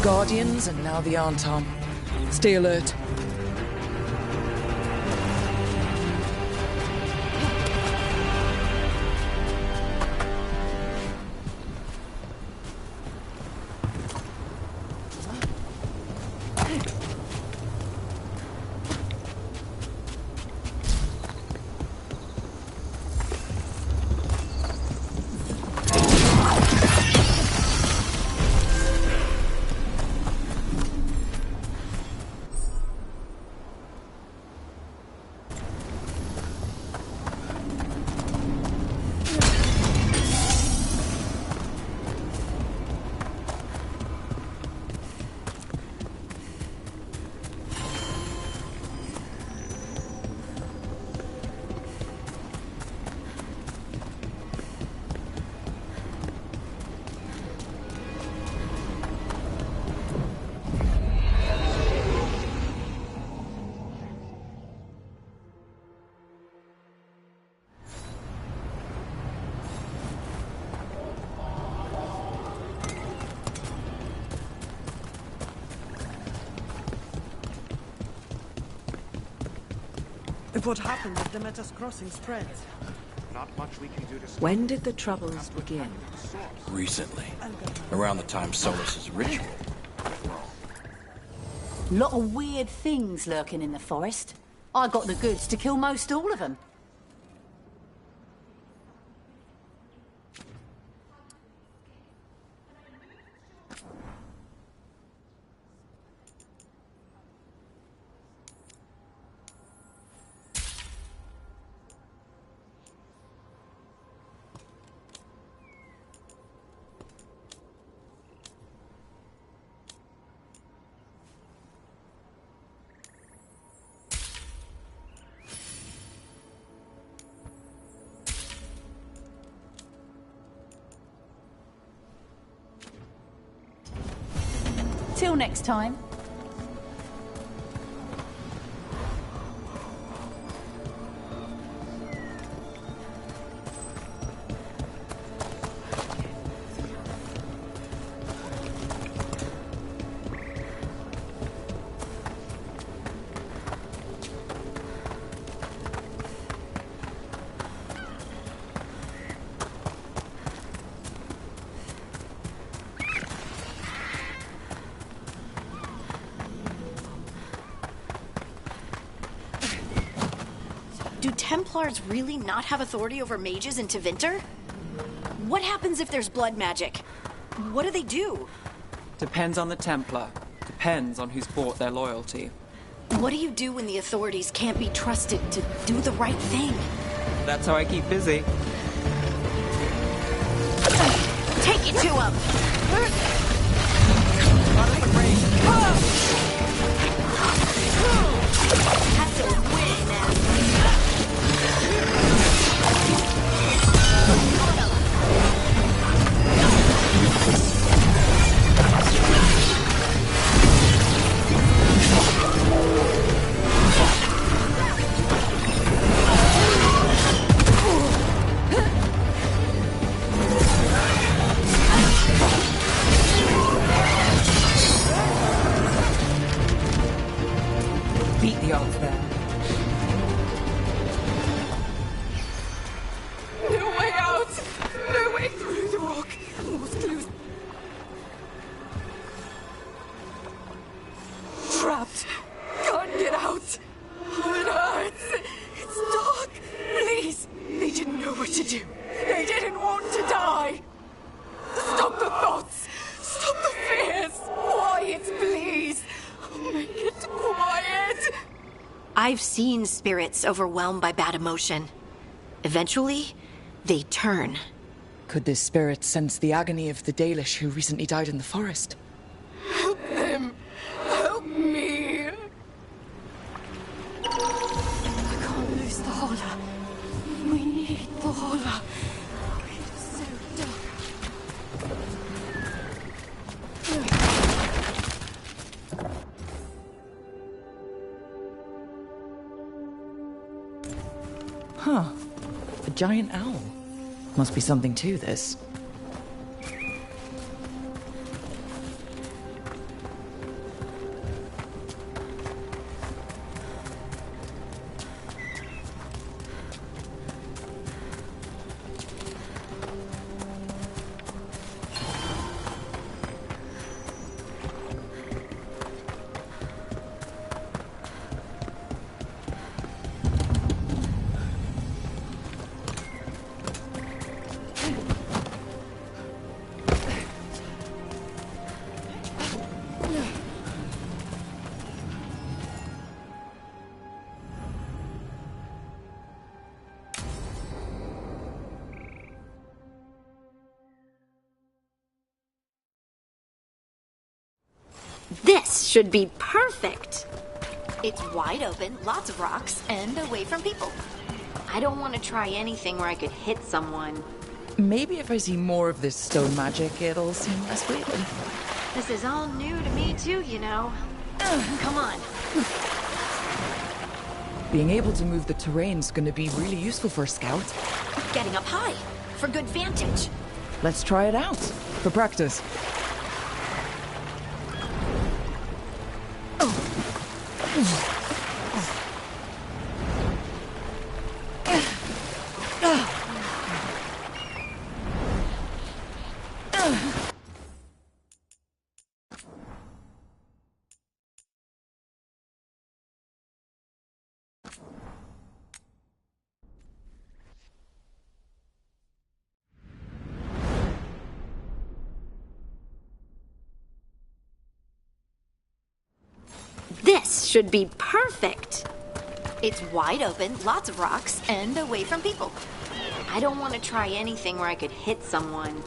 Guardians, and now the Arntom. Stay alert. If what happened if the Metas crossing spreads? Not much we can do to stop When did the troubles begin? Recently. Around the time Solus's ritual. Lot of weird things lurking in the forest. I got the goods to kill most all of them. Till next time. Do Templars really not have authority over mages in Tevinter? What happens if there's blood magic? What do they do? Depends on the Templar. Depends on who's bought their loyalty. What do you do when the authorities can't be trusted to do the right thing? That's how I keep busy. Take it to him! That's a win! beat the odds there. No way out! No way through the rock! Most clues. Trapped! Can't get out! Oh, it hurts! It's dark! Please! They didn't know what to do! They didn't want to die! Stop the thoughts! Stop the fears! Quiet, please! Make it quiet! I've seen spirits overwhelmed by bad emotion. Eventually, they turn. Could this spirit sense the agony of the Dalish who recently died in the forest? Help them! Help me! I can't lose the Holler. We need the Holler. It's so dark. Huh. A giant owl. Must be something to this. This should be perfect. It's wide open, lots of rocks, and away from people. I don't want to try anything where I could hit someone. Maybe if I see more of this stone magic, it'll seem less weird. This is all new to me too, you know. Come on. Being able to move the terrain's gonna be really useful for a scout. Getting up high, for good vantage. Let's try it out, for practice. This should be perfect. It's wide open, lots of rocks, and away from people. I don't want to try anything where I could hit someone.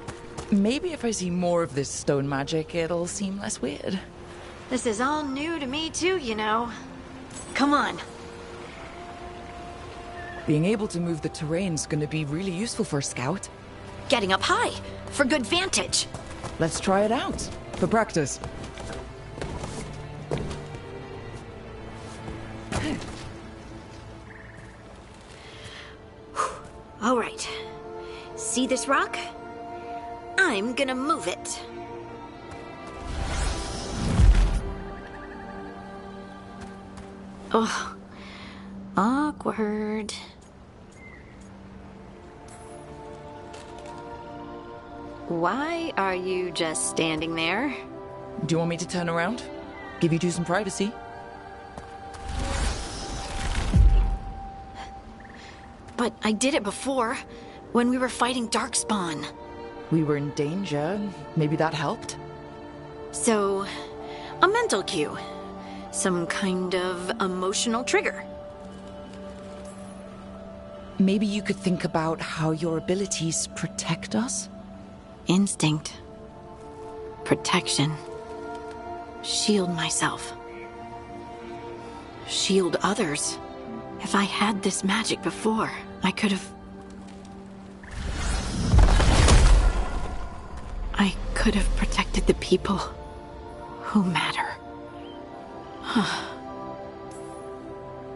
Maybe if I see more of this stone magic, it'll seem less weird. This is all new to me too, you know. Come on. Being able to move the terrain's gonna be really useful for a scout. Getting up high, for good vantage. Let's try it out, for practice. All right. See this rock? I'm gonna move it. Oh, awkward. Why are you just standing there? Do you want me to turn around? Give you two some privacy? But I did it before, when we were fighting Darkspawn. We were in danger. Maybe that helped? So, a mental cue. Some kind of emotional trigger. Maybe you could think about how your abilities protect us? Instinct. Protection. Shield myself. Shield others. If I had this magic before, I could have... I could have protected the people who matter.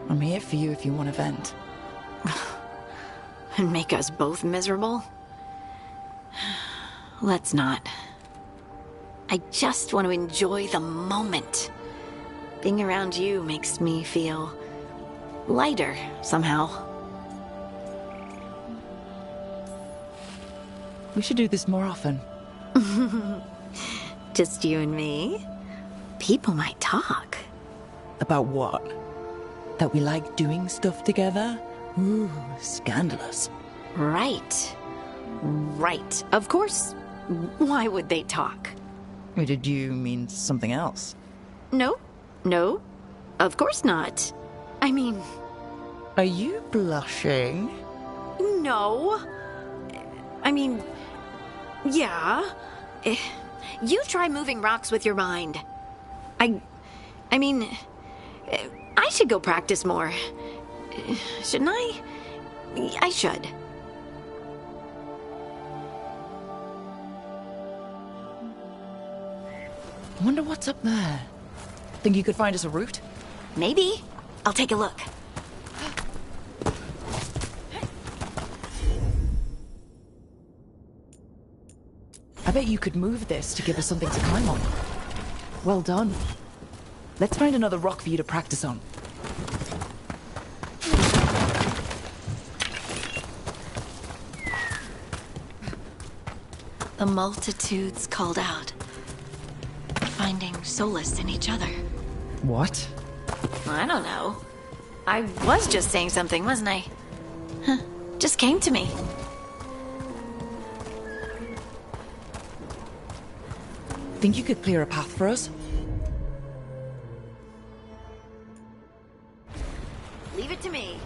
I'm here for you if you want to vent. And make us both miserable? Let's not. I just want to enjoy the moment. Being around you makes me feel lighter somehow. We should do this more often. Just you and me? People might talk. About what? That we like doing stuff together? Ooh, scandalous. Right. Right. Of course. Why would they talk? Or did you mean something else? No. No. Of course not. I mean... Are you blushing? No. I mean... Yeah. You try moving rocks with your mind. I mean... I should go practice more. Shouldn't I? I should. I wonder what's up there. Think you could find us a route? Maybe. I'll take a look. I bet you could move this to give us something to climb on. Well done. Let's find another rock for you to practice on. The multitudes called out, finding solace in each other. What? I don't know. I was just saying something, wasn't I? Huh. Just came to me. Think you could clear a path for us? Leave it to me.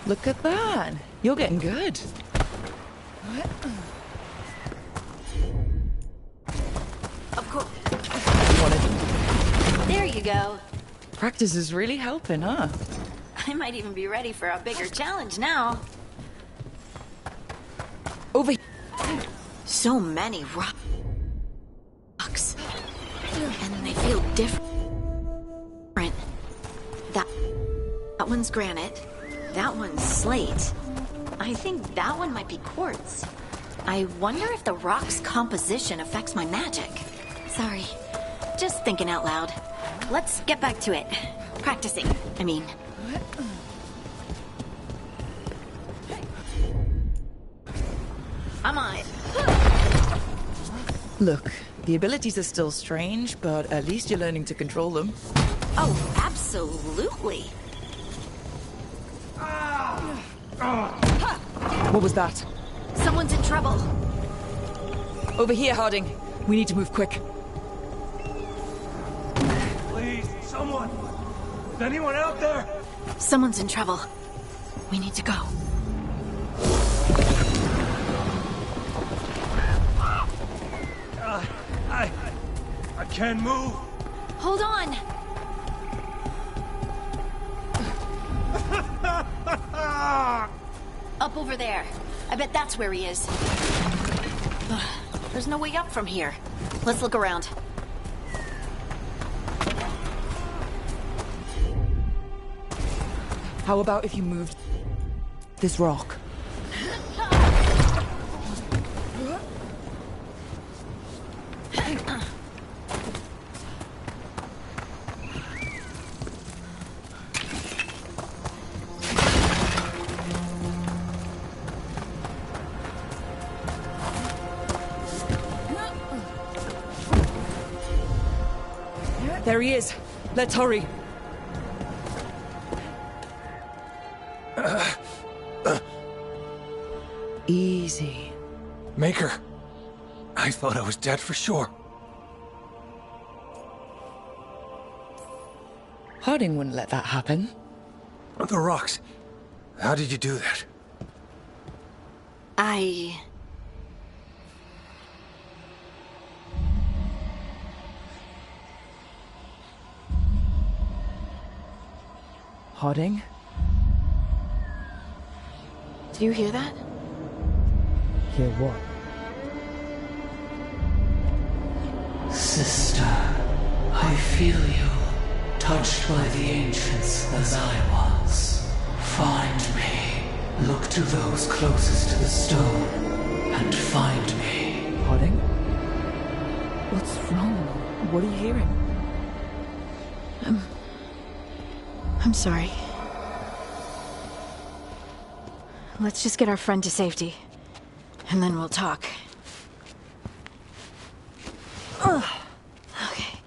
Look at that. You're getting good. Of course. There you go. Practice is really helping, huh? I might even be ready for a bigger challenge now. Over here. So many rocks. And they feel different. That one's granite. That one's slate. I think that one might be quartz. I wonder if the rock's composition affects my magic. Sorry. Just thinking out loud. Let's get back to it. Practicing, I mean. I'm on it. Look, the abilities are still strange, but at least you're learning to control them. Oh, absolutely. What was that? Someone's in trouble. Over here, Harding. We need to move quick. Please, someone! Is anyone out there? Someone's in trouble. We need to go. I can't move. Hold on. Up over there. I bet that's where he is. There's no way up from here. Let's look around. How about if you moved this rock? There he is. Let's hurry. Easy. Maker. I thought I was dead for sure. Harding wouldn't let that happen. The rocks. How did you do that? Harding? Do you hear that? Hear what? Sister, I feel you, touched by the ancients as I was. Find me. Look to those closest to the stone, and find me. Harding? What's wrong? What are you hearing? I'm sorry. Let's just get our friend to safety, and then we'll talk. Ugh. Okay.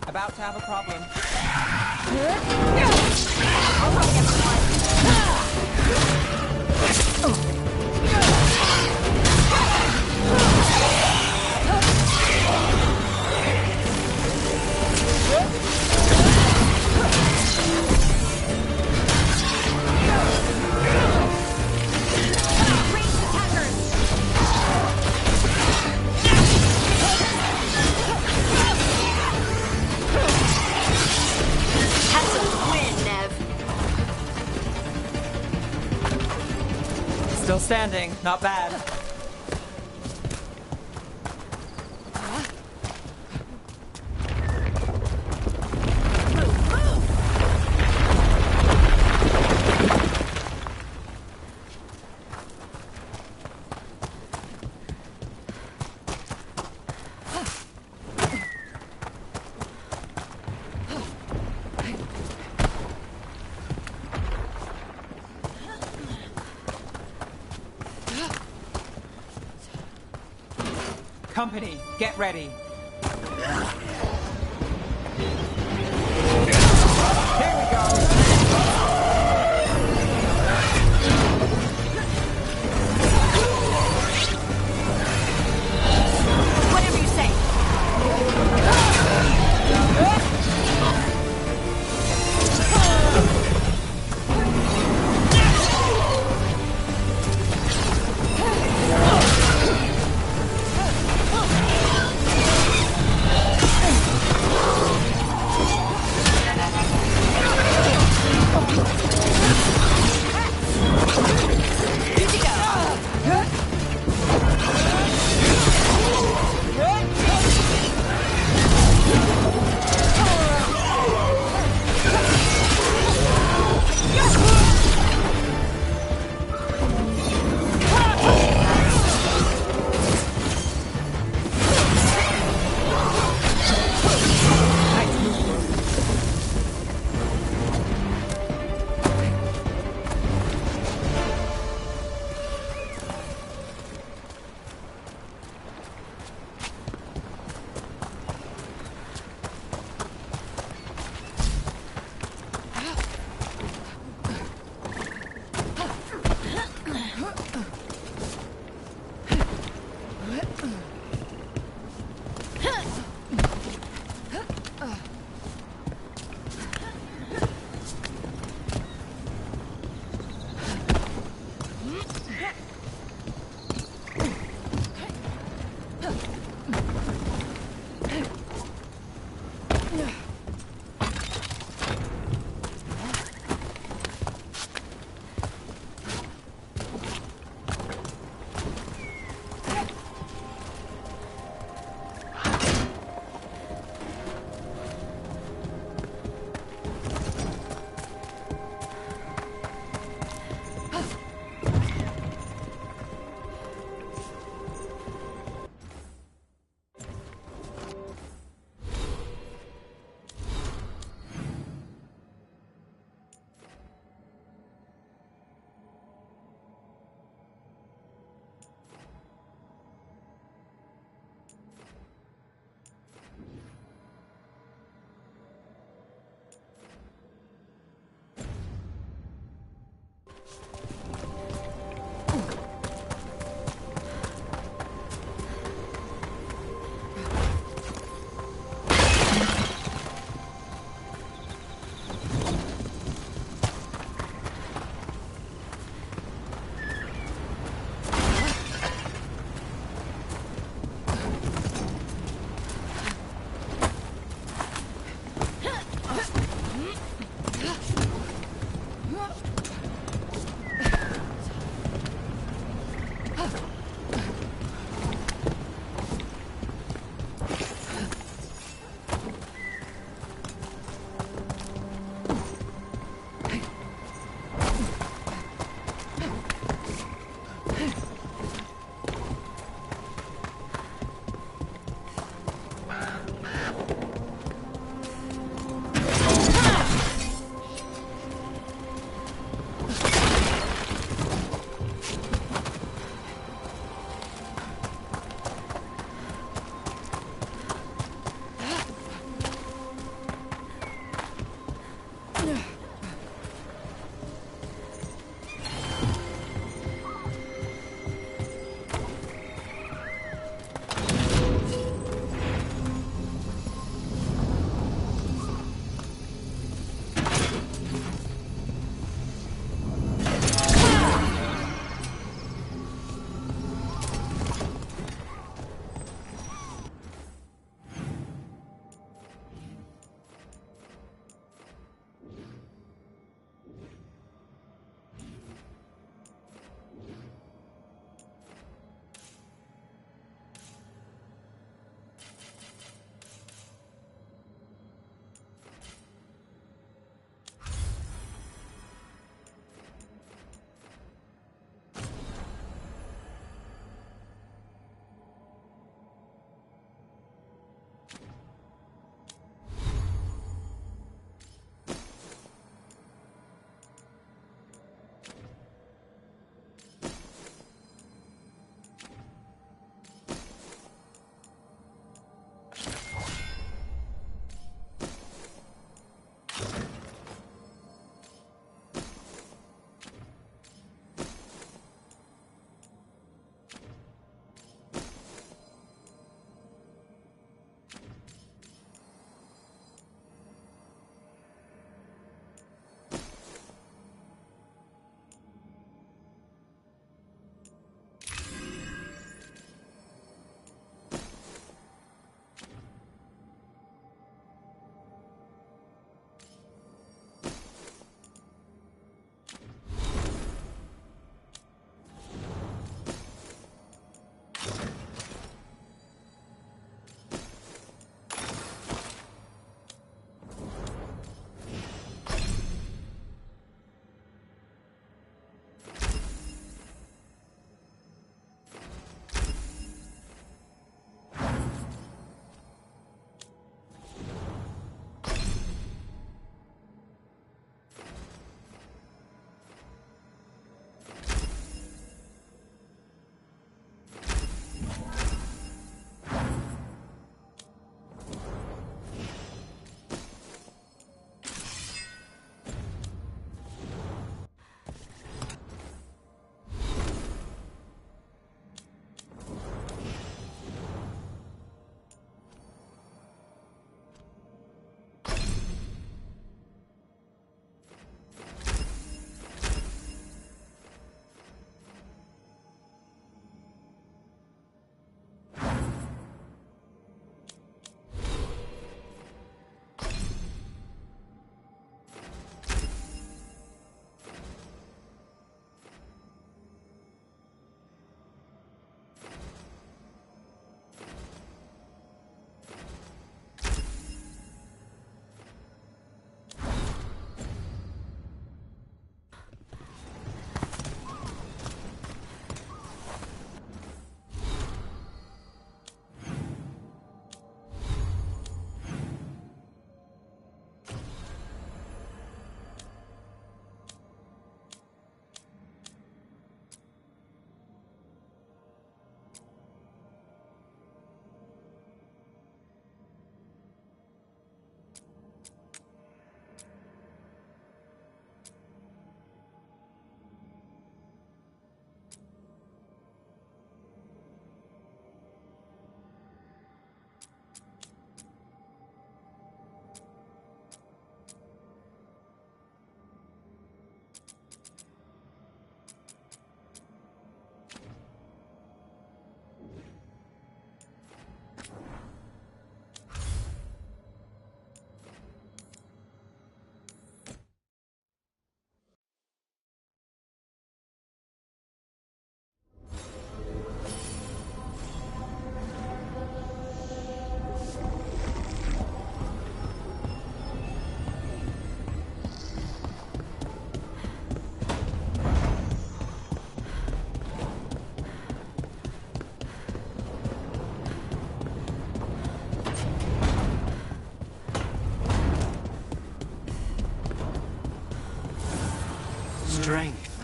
About to have a problem. Still standing, not bad. Company, get ready. Whatever you say.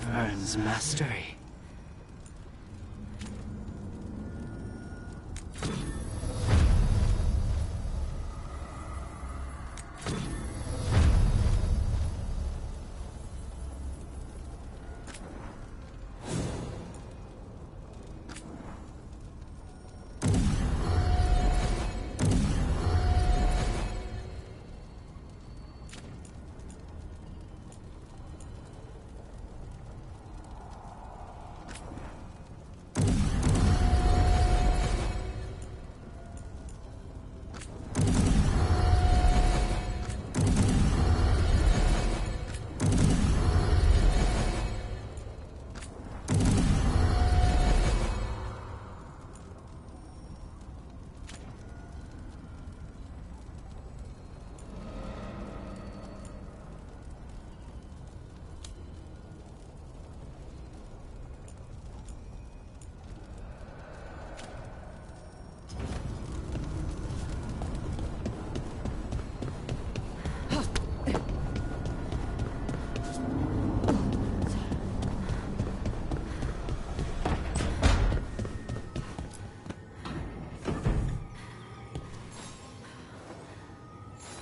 Vern's mastery.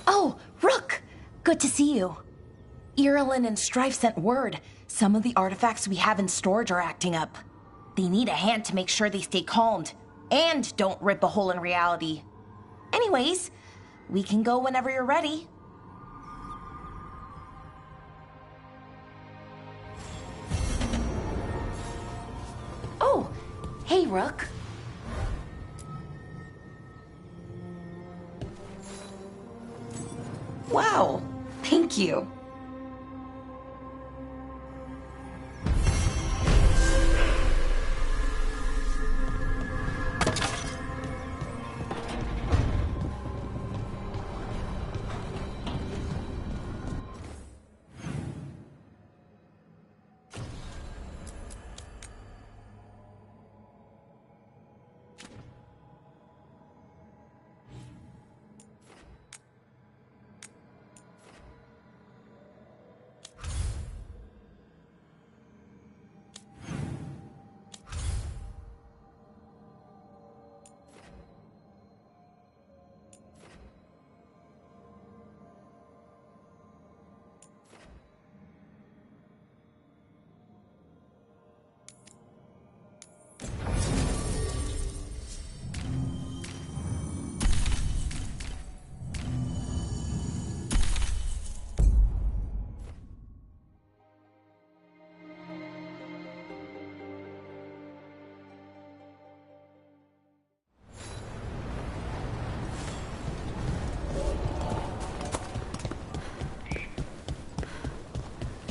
Oh, Rook! Good to see you. Irulan and Strife sent word. Some of the artifacts we have in storage are acting up. They need a hand to make sure they stay calmed. And don't rip a hole in reality. Anyways, we can go whenever you're ready. Oh, hey, Rook. Wow, thank you.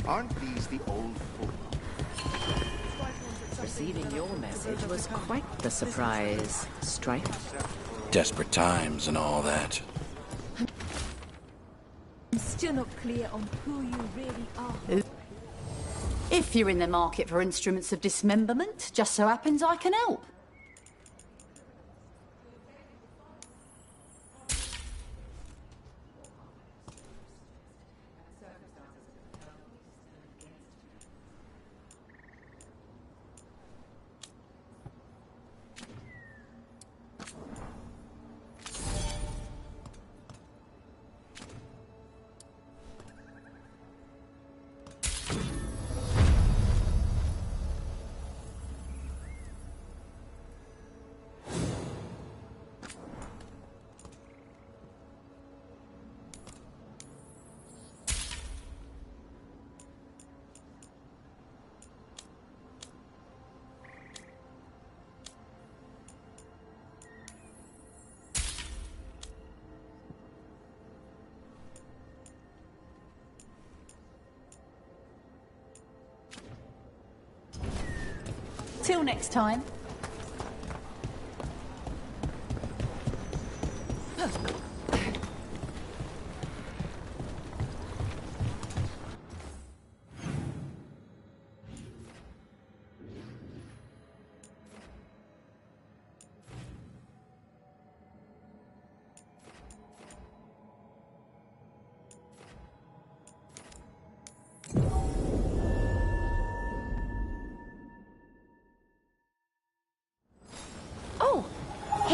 Aren't these the old folk? Receiving your message was quite the surprise, Strife. Desperate times and all that. I'm still not clear on who you really are. If you're in the market for instruments of dismemberment, just so happens I can help. Till next time.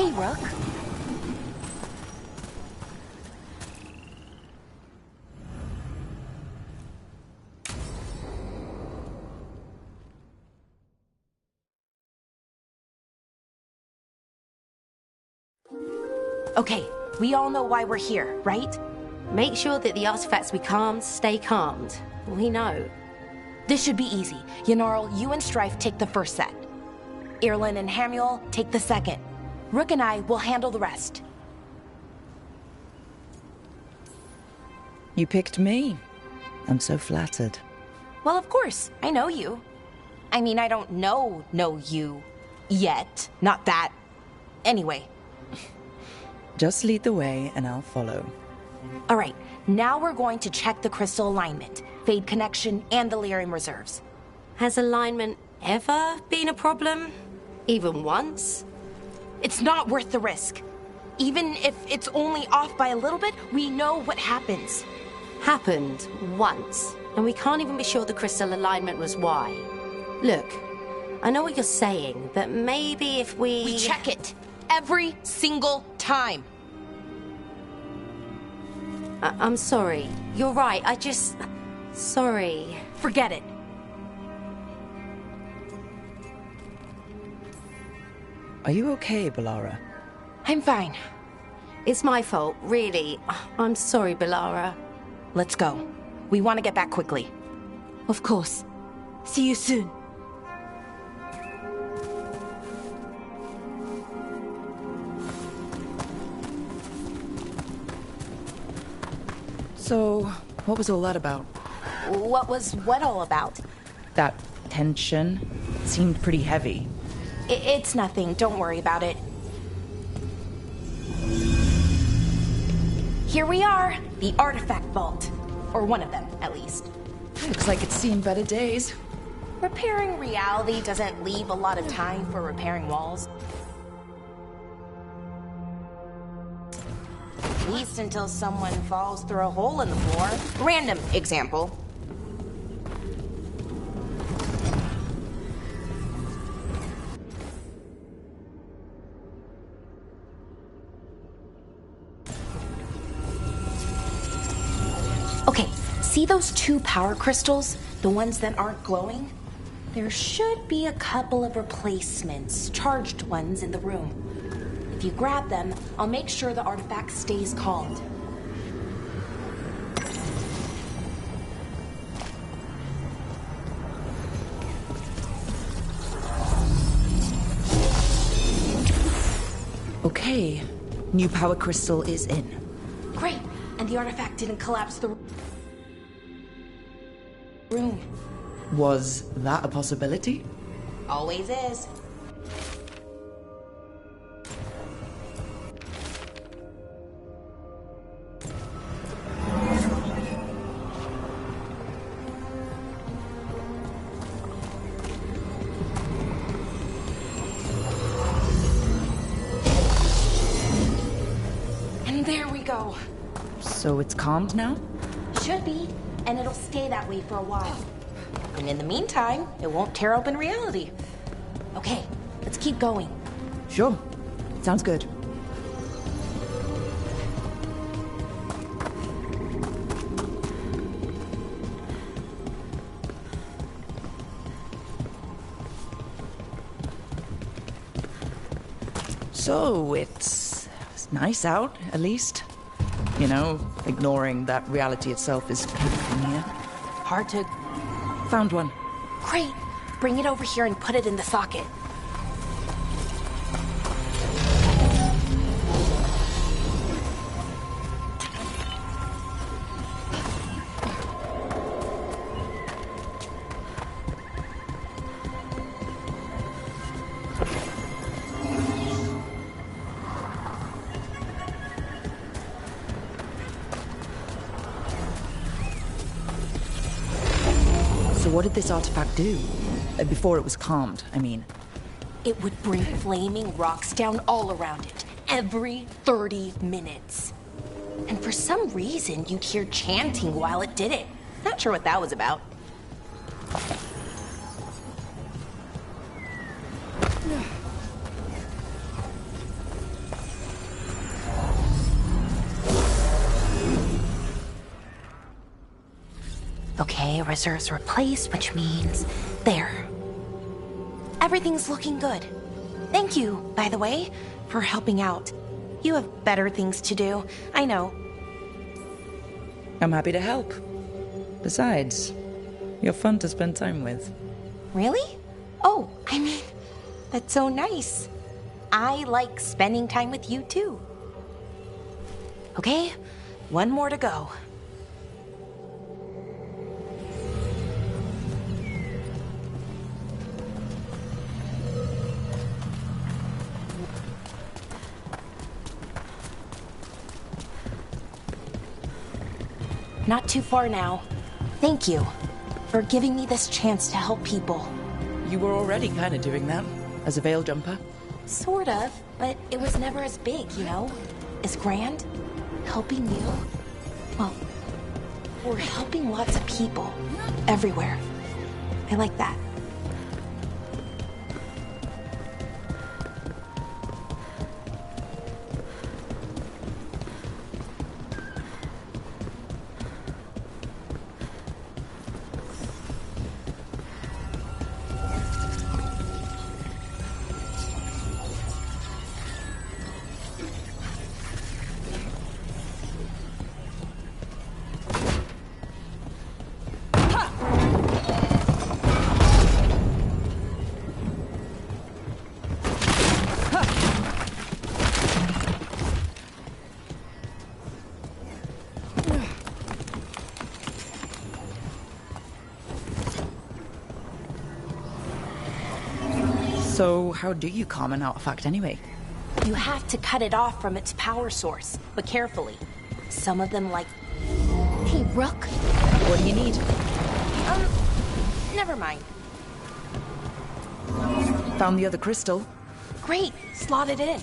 Hey, Rook. Okay, we all know why we're here, right? Make sure that the artifacts we calmed stay calmed. We know. This should be easy. Yanarl, you and Strife take the first set. Irlin and Hamuel take the second. Rook and I will handle the rest. You picked me. I'm so flattered. Well, of course. I know you. I mean, I don't know you yet. Not that. Anyway. Just lead the way and I'll follow. All right, now we're going to check the crystal alignment, Fade connection, and the Lyrium reserves. Has alignment ever been a problem? Even once? It's not worth the risk. Even if it's only off by a little bit, we know what happens. Happened once, and we can't even be sure the crystal alignment was why. Look, I know what you're saying, but maybe if we check it every single time. I'm sorry. You're right. Sorry. Forget it. Are you okay, Balara? I'm fine. It's my fault, really. I'm sorry, Balara. Let's go. We want to get back quickly. Of course. See you soon. So, what was all that about? What was what all about? That tension seemed pretty heavy. It's nothing. Don't worry about it. Here we are, the artifact vault. Or one of them, at least. Looks like it's seen better days. Repairing reality doesn't leave a lot of time for repairing walls. At least until someone falls through a hole in the floor. Random example. Okay, see those 2 power crystals? The ones that aren't glowing? There should be a couple of replacements, charged ones in the room. If you grab them, I'll make sure the artifact stays calmed. Okay, new power crystal is in. Great, and the artifact didn't collapse the room. Was that a possibility? Always is. And there we go. So it's calmed now? Should be, and it'll stay that way for a while. And in the meantime, it won't tear open reality. Okay, let's keep going. Sure. Sounds good. So, it's nice out, at least. You know, ignoring that reality itself is painful here. Hard to... Found one. Great! Bring it over here and put it in the socket. What did this artifact do? Before it was calmed, I mean. It would bring flaming rocks down all around it, every 30 minutes. And for some reason, you'd hear chanting while it did it. Not sure what that was about. Gaia reserves replaced, which means... There. Everything's looking good. Thank you, by the way, for helping out. You have better things to do, I know. I'm happy to help. Besides, you're fun to spend time with. Really? Oh, I mean, that's so nice. I like spending time with you too. Okay, one more to go. Not too far now. Thank you for giving me this chance to help people. You were already kind of doing that, as a Veil Jumper. Sort of, but it was never as big, you know? As grand. Helping you. Well, we're helping lots of people. Everywhere. I like that. So, how do you calm an artifact anyway? You have to cut it off from its power source, but carefully. Some of them like... Hey, Rook. What do you need? Never mind. Found the other crystal. Great, slot it in.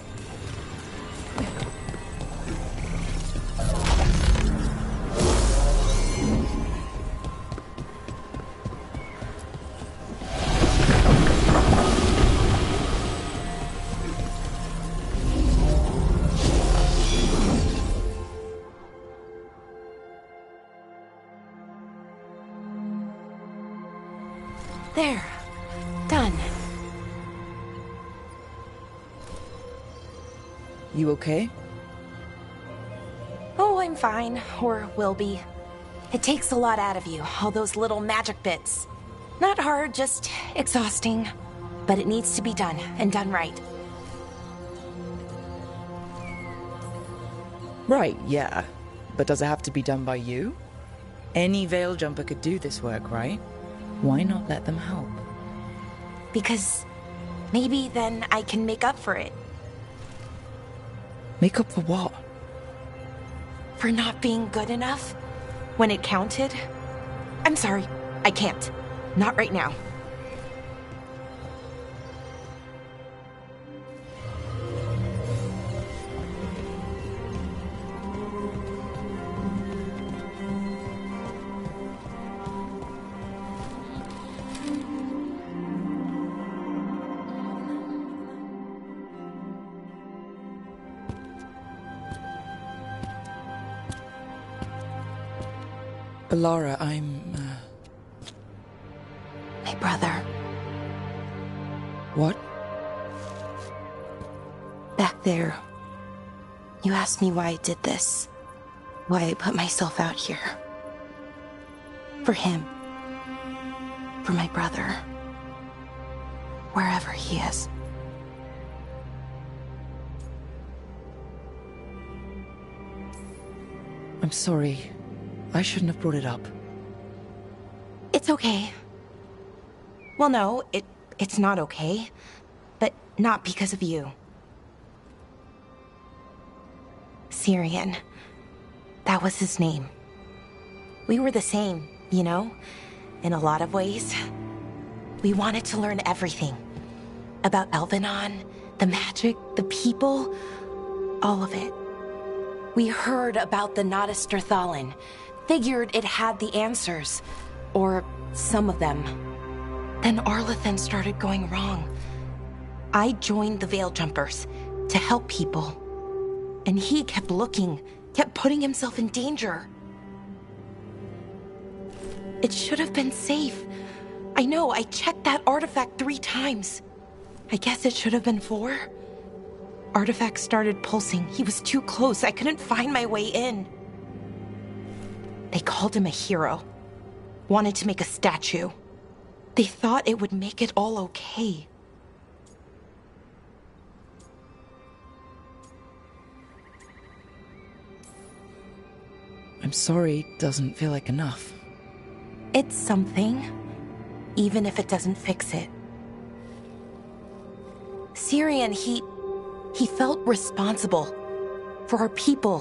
There. Done. You okay? Oh, I'm fine. Or will be. It takes a lot out of you, all those little magic bits. Not hard, just exhausting. But it needs to be done, and done right. Right, yeah. But does it have to be done by you? Any Veil Jumper could do this work, right? Why not let them help? Because maybe then I can make up for it. Make up for what? For not being good enough when it counted. I'm sorry, I can't. Not right now. Balara, I'm... My brother. What? Back there. You asked me why I did this. Why I put myself out here. For him. For my brother. Wherever he is. I'm sorry. I shouldn't have brought it up. It's okay. Well, no, it's not okay. But not because of you. Syrian. That was his name. We were the same, you know? In a lot of ways. We wanted to learn everything. About Elvenon, the magic, the people, all of it. We heard about the Notister Thalin. Figured it had the answers. Or some of them. Then Arlathan started going wrong. I joined the Veil Jumpers to help people. And he kept looking, kept putting himself in danger. It should have been safe. I know, I checked that artifact 3 times. I guess it should have been 4. Artifact started pulsing. He was too close. I couldn't find my way in. They called him a hero. Wanted to make a statue. They thought it would make it all okay. I'm sorry doesn't feel like enough. It's something, even if it doesn't fix it. Syrian, he felt responsible for our people,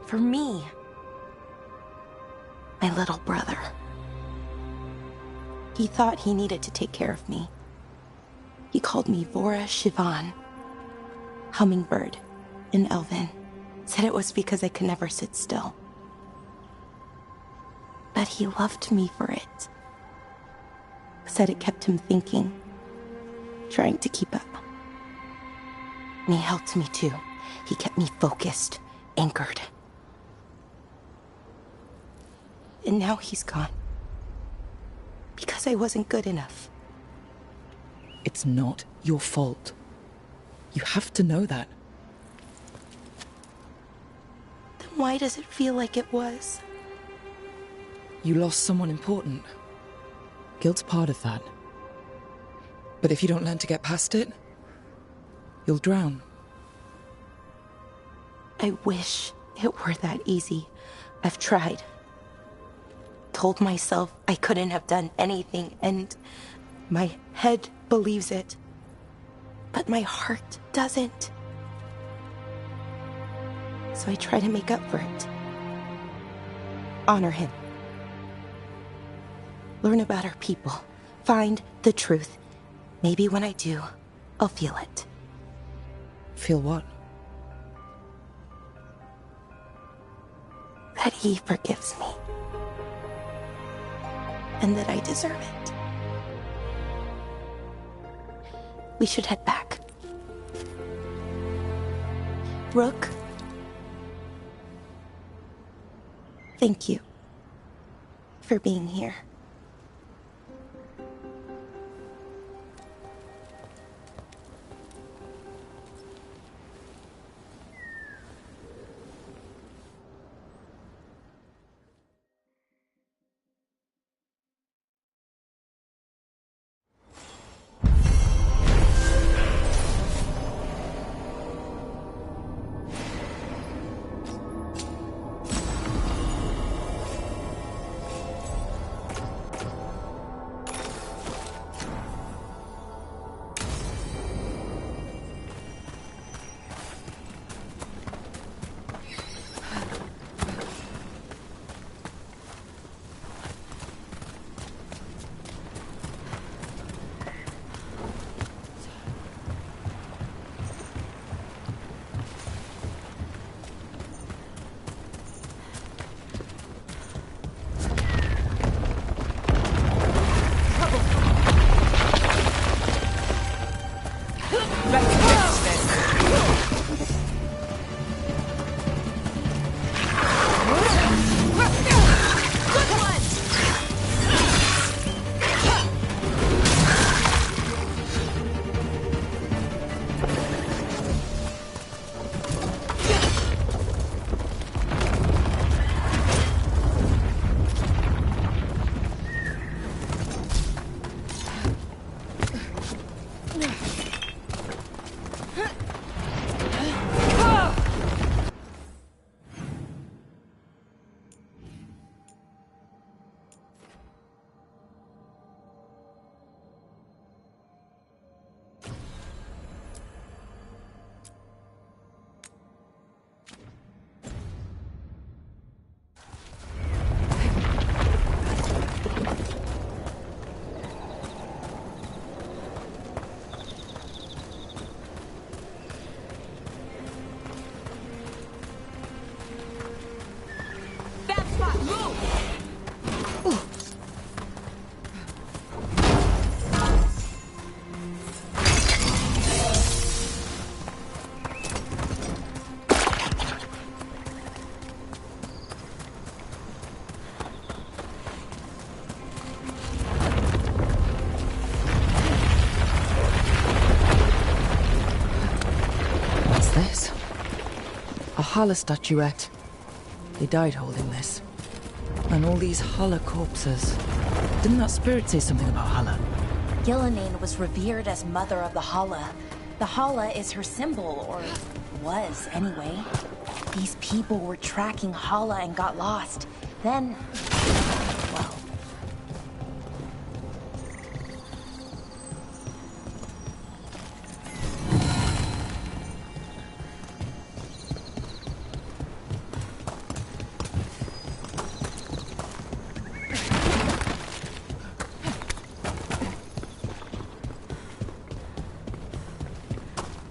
for me, my little brother. He thought he needed to take care of me. He called me Vora Shivan, hummingbird in Elven. Said it was because I could never sit still. But he loved me for it. Said it kept him thinking, trying to keep up. And he helped me too. He kept me focused, anchored. And now he's gone. Because I wasn't good enough. It's not your fault. You have to know that. Then why does it feel like it was? You lost someone important. Guilt's part of that. But if you don't learn to get past it, you'll drown. I wish it were that easy. I've tried. Told myself I couldn't have done anything, and my head believes it. But my heart doesn't. So I try to make up for it. Honor him. Learn about our people. Find the truth. Maybe when I do, I'll feel it. Feel what? That he forgives me. And that I deserve it. We should head back. Rook. Thank you for being here. Hala statuette. They died holding this. And all these Hala corpses. Didn't that spirit say something about Hala? Gillenane was revered as mother of the Hala. The Hala is her symbol, or was anyway. These people were tracking Hala and got lost. Then, well...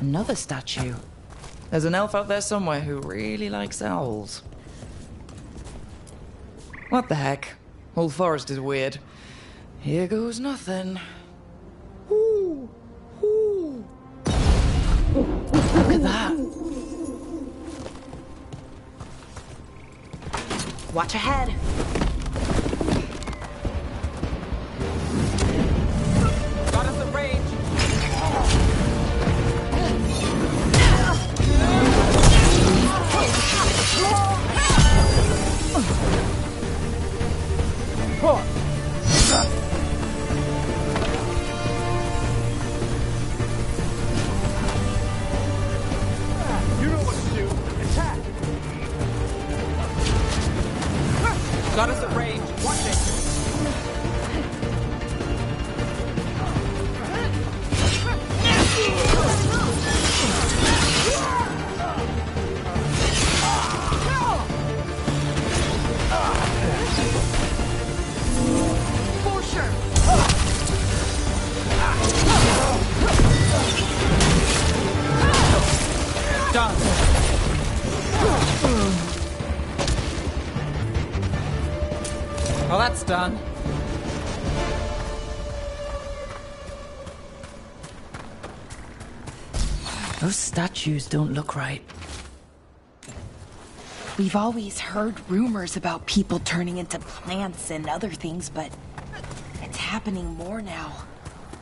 Another statue. There's an elf out there somewhere who really likes owls. What the heck? Old Forest is weird. Here goes nothing. Ooh. Ooh. Look at that. Watch ahead. Got us at range. You know what to do. Attack! Got us at range. Watch it. Done. Well, that's done. Those statues don't look right. We've always heard rumors about people turning into plants and other things, but it's happening more now.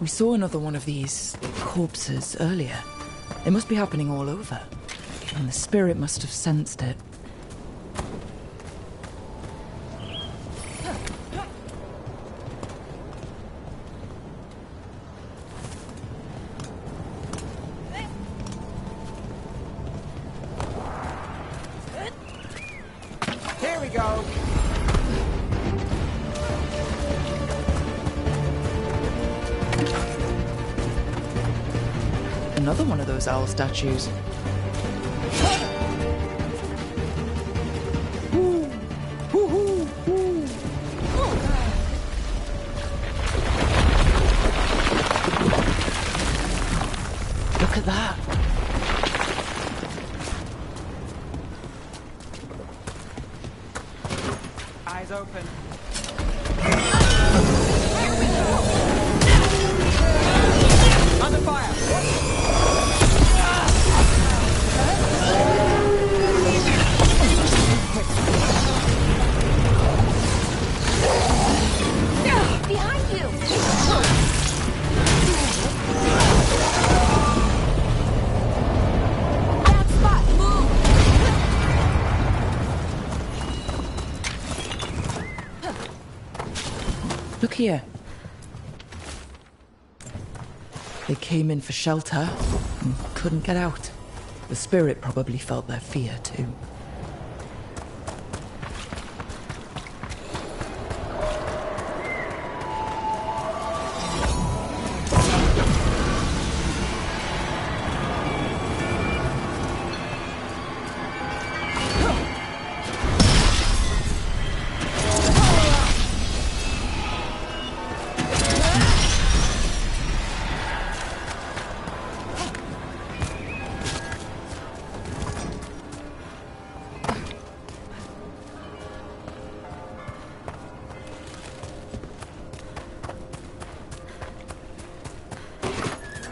We saw another one of these corpses earlier. It must be happening all over. And the spirit must have sensed it. Here we go. Another one of those owl statues. Look at that. Eyes open. Under fire. Behind you! That spot, move! Look here. They came in for shelter and couldn't get out. The spirit probably felt their fear too.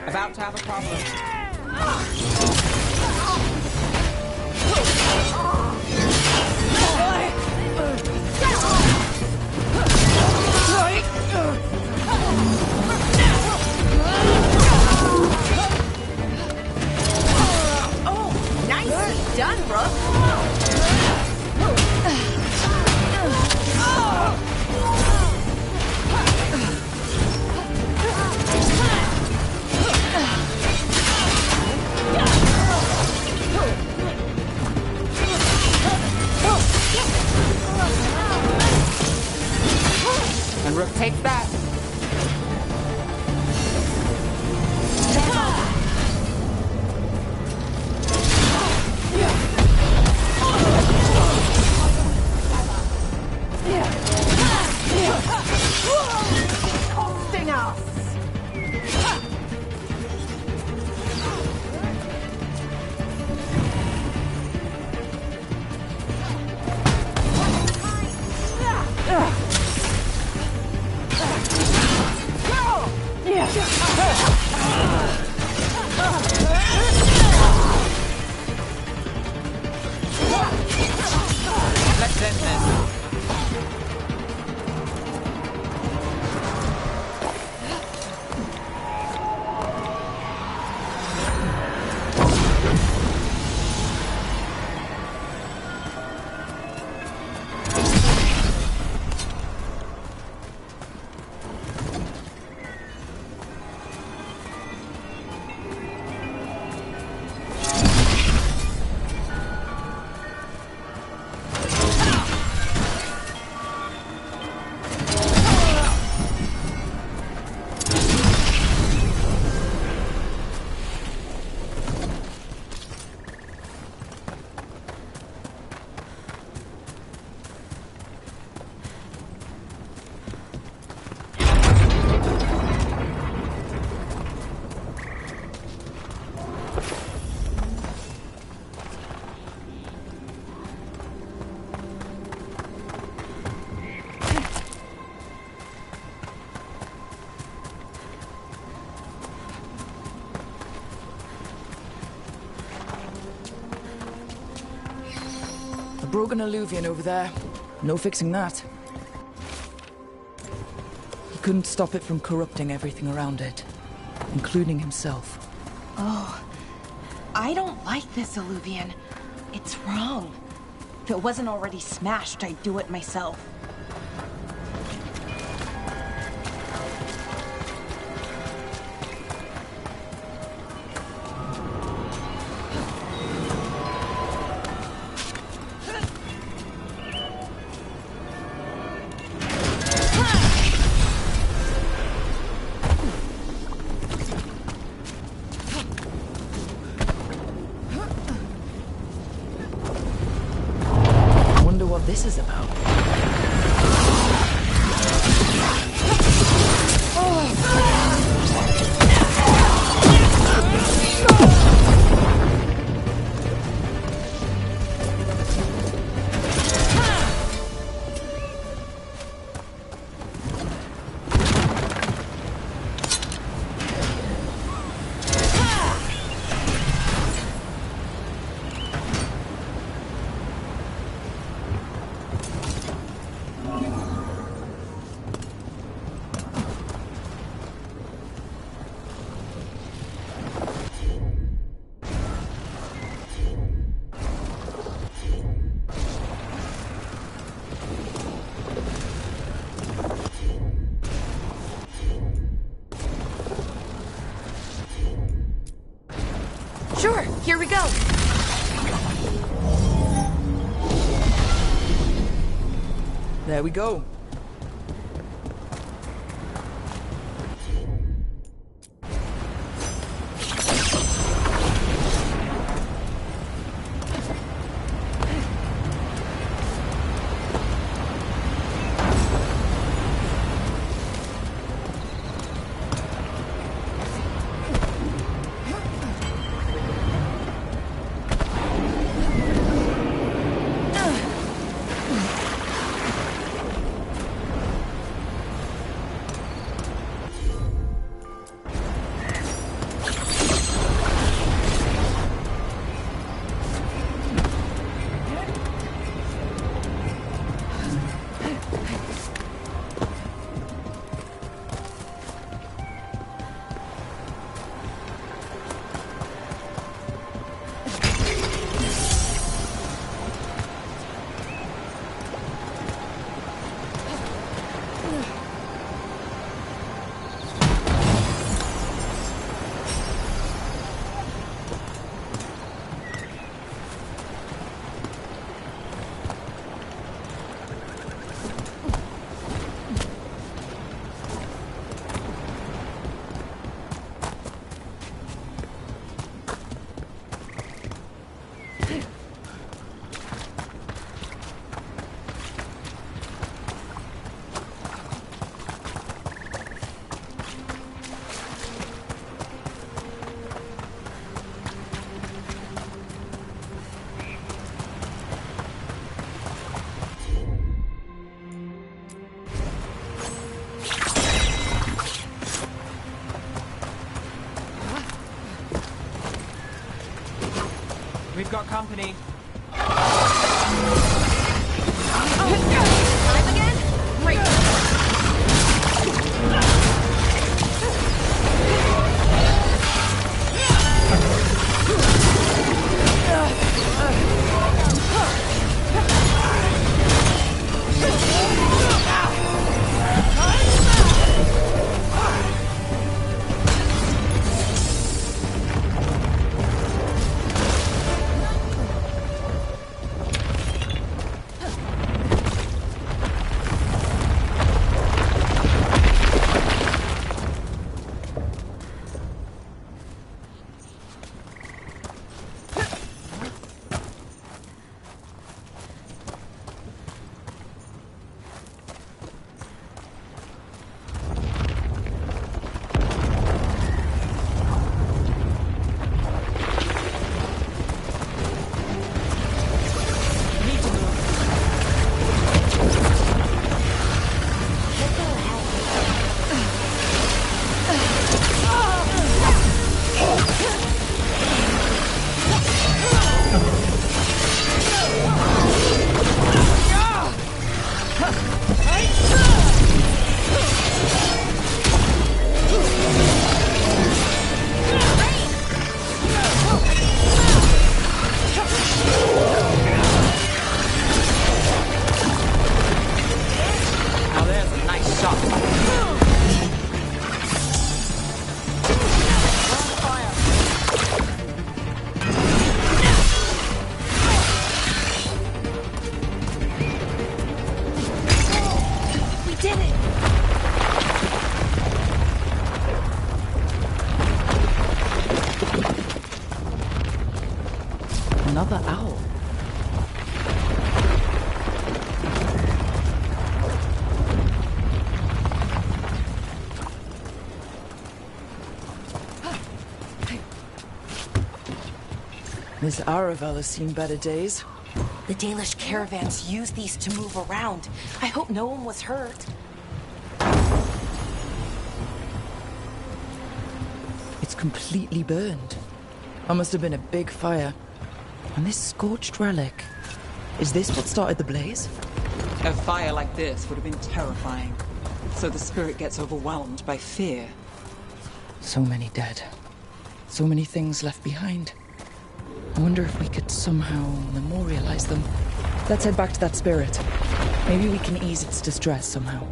About to have a problem. Oh, nicely done, Brooke. Let's end this. A broken alluvian over there. No fixing that. He couldn't stop it from corrupting everything around it, including himself. Oh, I don't like this alluvian. It's wrong. If it wasn't already smashed, I'd do it myself. This is about. Sure, here we go. There we go. We've got company. Time again? Great. Another owl. Miss Aravel has seen better days. The Dalish caravans use these to move around. I hope no one was hurt. It's completely burned. That must have been a big fire. And this scorched relic. Is this what started the blaze? A fire like this would have been terrifying. So the spirit gets overwhelmed by fear. So many dead. So many things left behind. I wonder if we could somehow memorialize them. Let's head back to that spirit. Maybe we can ease its distress somehow.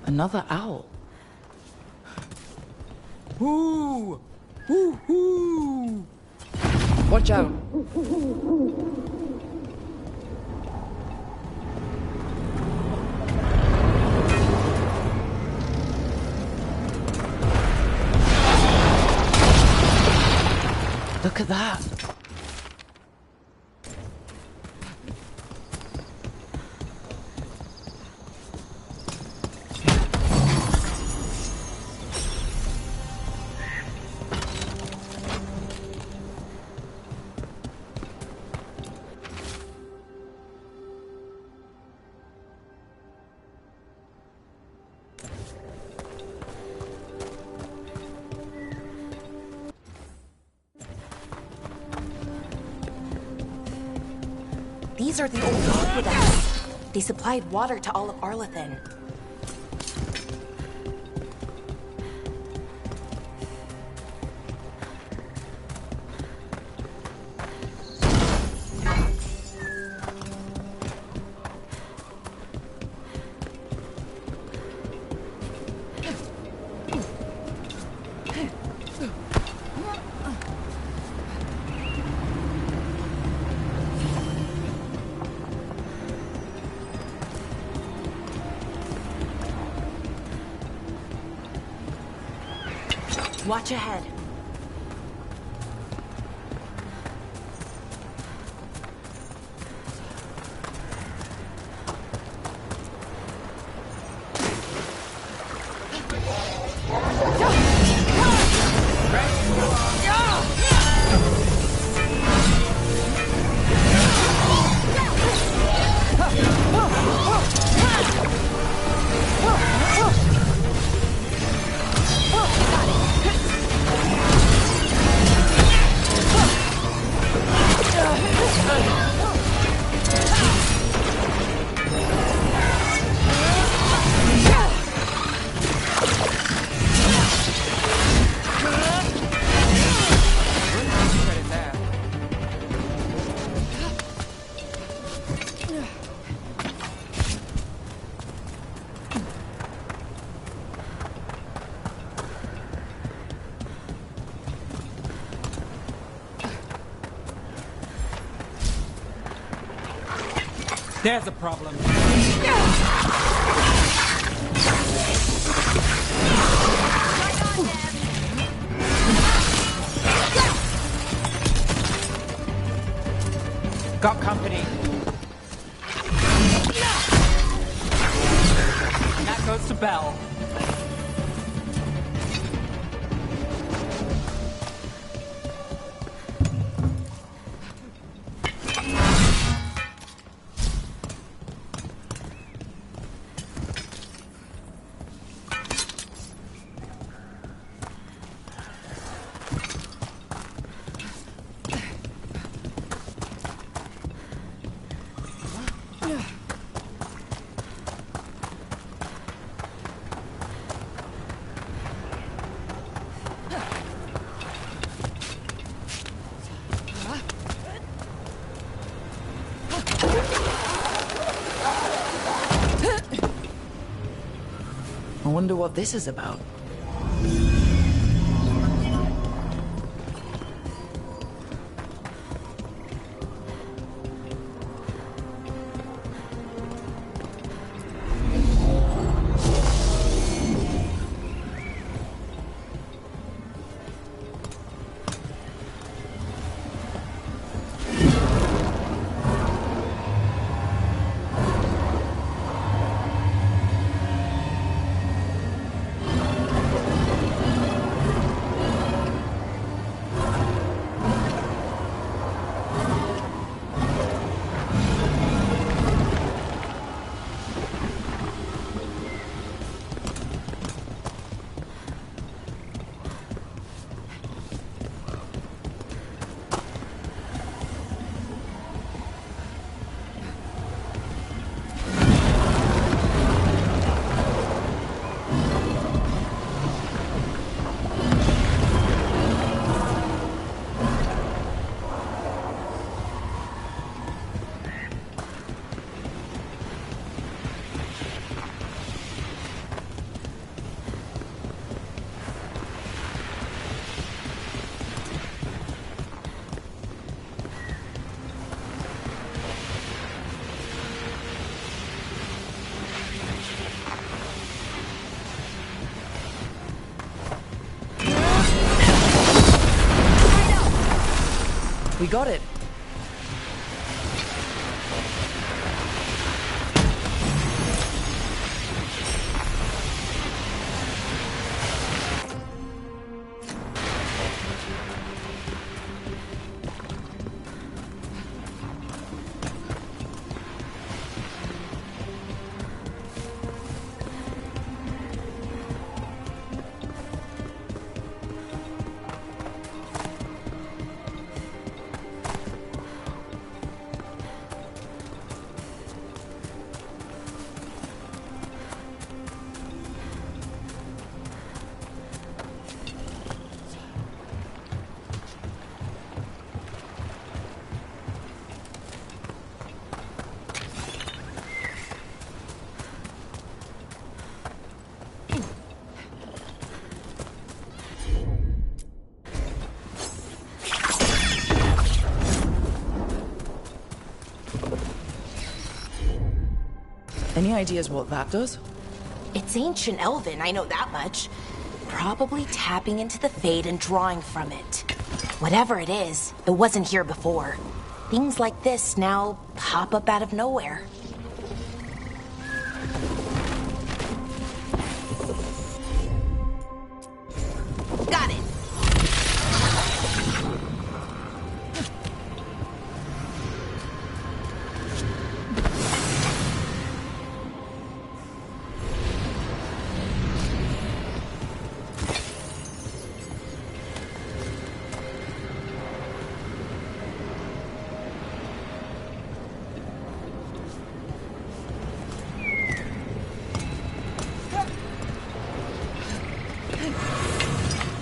Another owl. Woo! Woo hoo! Watch out. Look at that. These are the old aqueducts. They supplied water to all of Arlathan. Watch ahead. There's a problem. Got company. And that goes to Bell. I wonder what this is about. We got it. Any ideas what that does? It's ancient Elven, I know that much. Probably tapping into the Fade and drawing from it. Whatever it is, it wasn't here before. Things like this now pop up out of nowhere. Got it.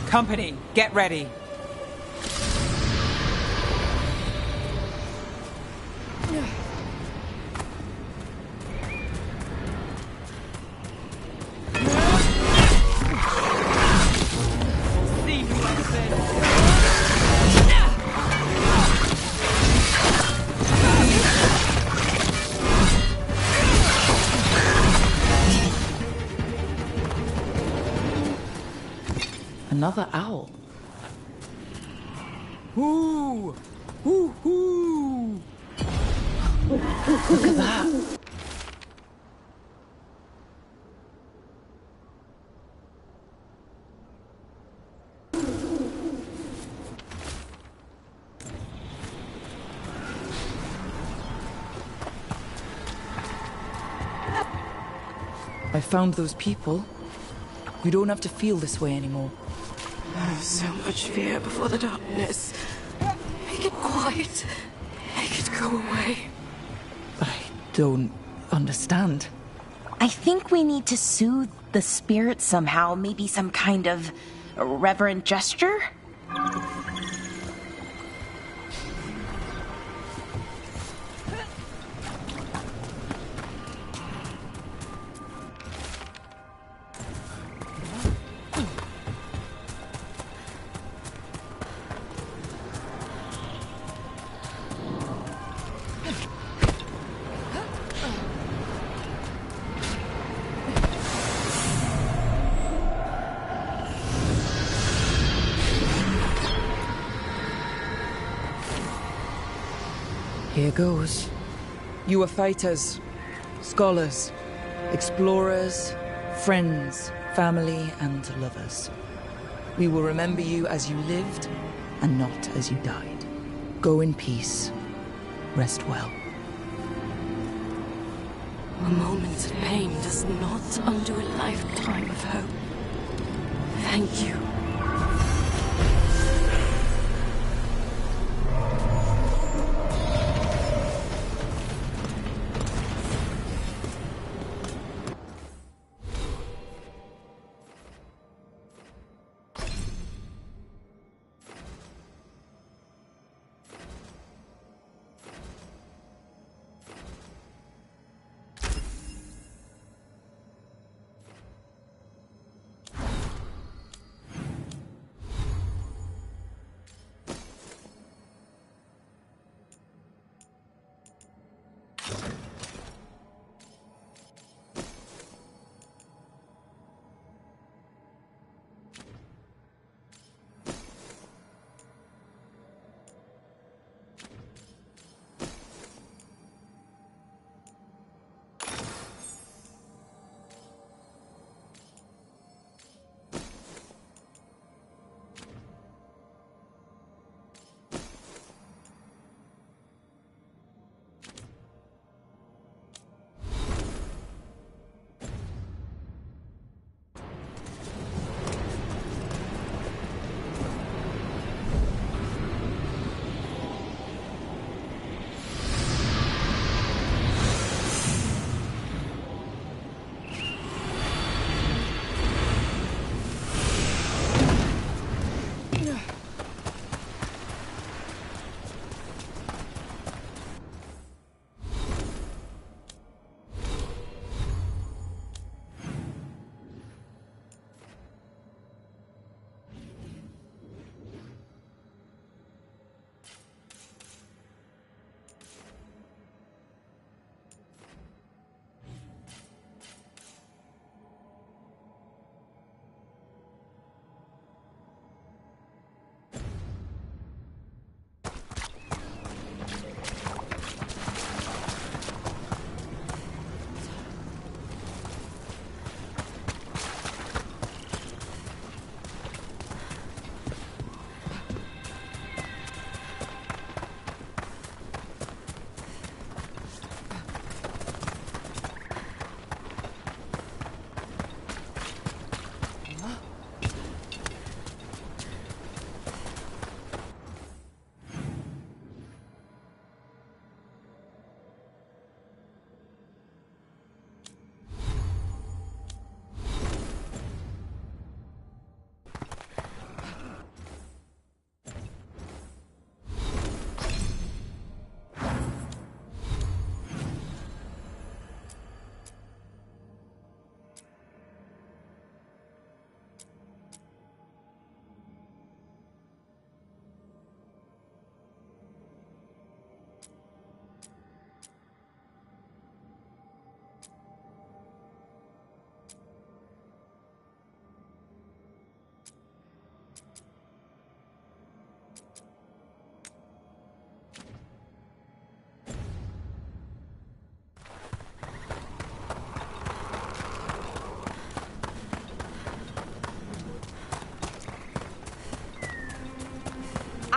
Company, get ready. Another owl. Ooh! Ooh! Ooh! Look at that. I found those people. You don't have to feel this way anymore. So much fear before the darkness. Make it quiet. Make it go away. I don't understand. I think we need to soothe the spirit somehow. Maybe some kind of reverent gesture? Here goes. You are fighters, scholars, explorers, friends, family, and lovers. We will remember you as you lived, and not as you died. Go in peace. Rest well. A moment of pain does not undo a lifetime of hope. Thank you.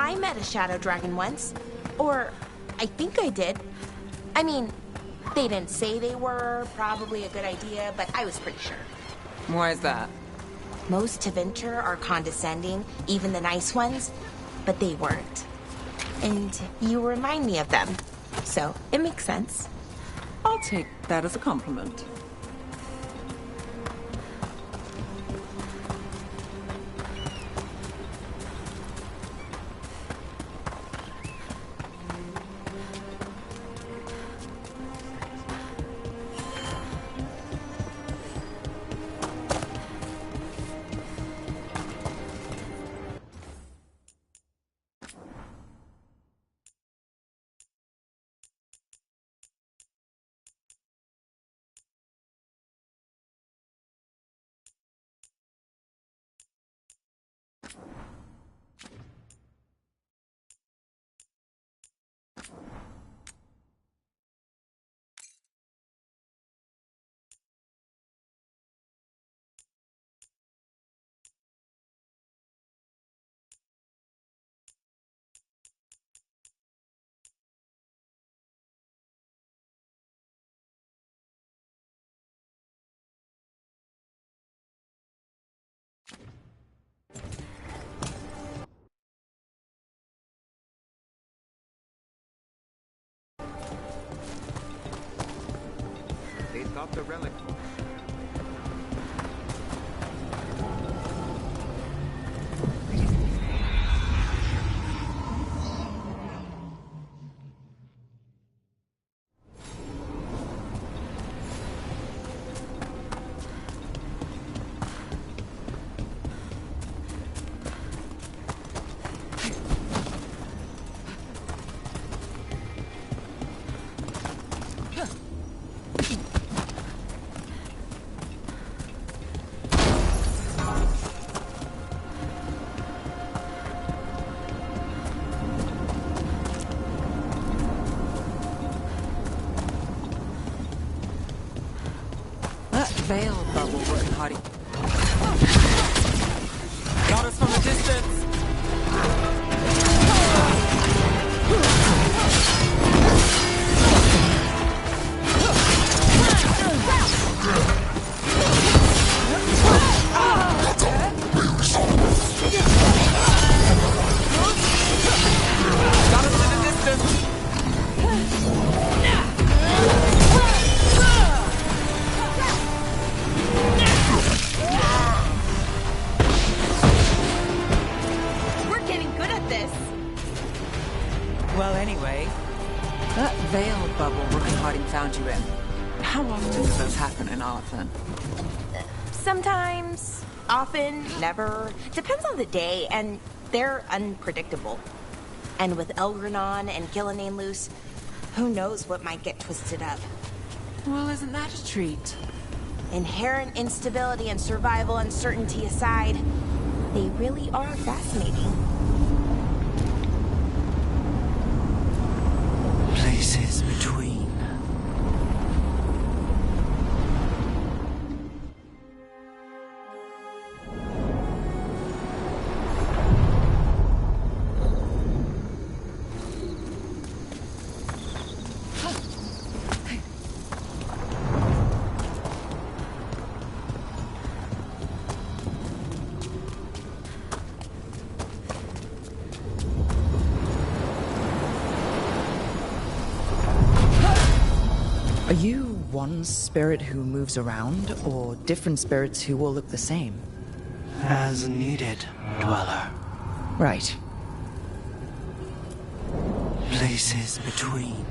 I met a shadow dragon once. Or, I think I did. I mean, they didn't say they were probably a good idea, but I was pretty sure. Why is that? Most Tevinter are condescending, even the nice ones, but they weren't. And you remind me of them, so it makes sense. I'll take that as a compliment. They've got the relic. Veil bubble looking hottie. Got us from a distance. Got us in a distance. Well, anyway, that veil bubble Rook and Harding found you in. How often does this happen in Arthur? Sometimes, often, never. Depends on the day, and they're unpredictable. And with Elgranon and Gillenane loose, who knows what might get twisted up. Well, isn't that a treat? Inherent instability and survival uncertainty aside, they really are fascinating. Places between. Are you one spirit who moves around, or different spirits who all look the same? As needed, Dweller. Right. Places between.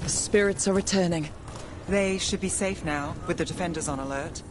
Spirits are returning. They should be safe now, with the defenders on alert.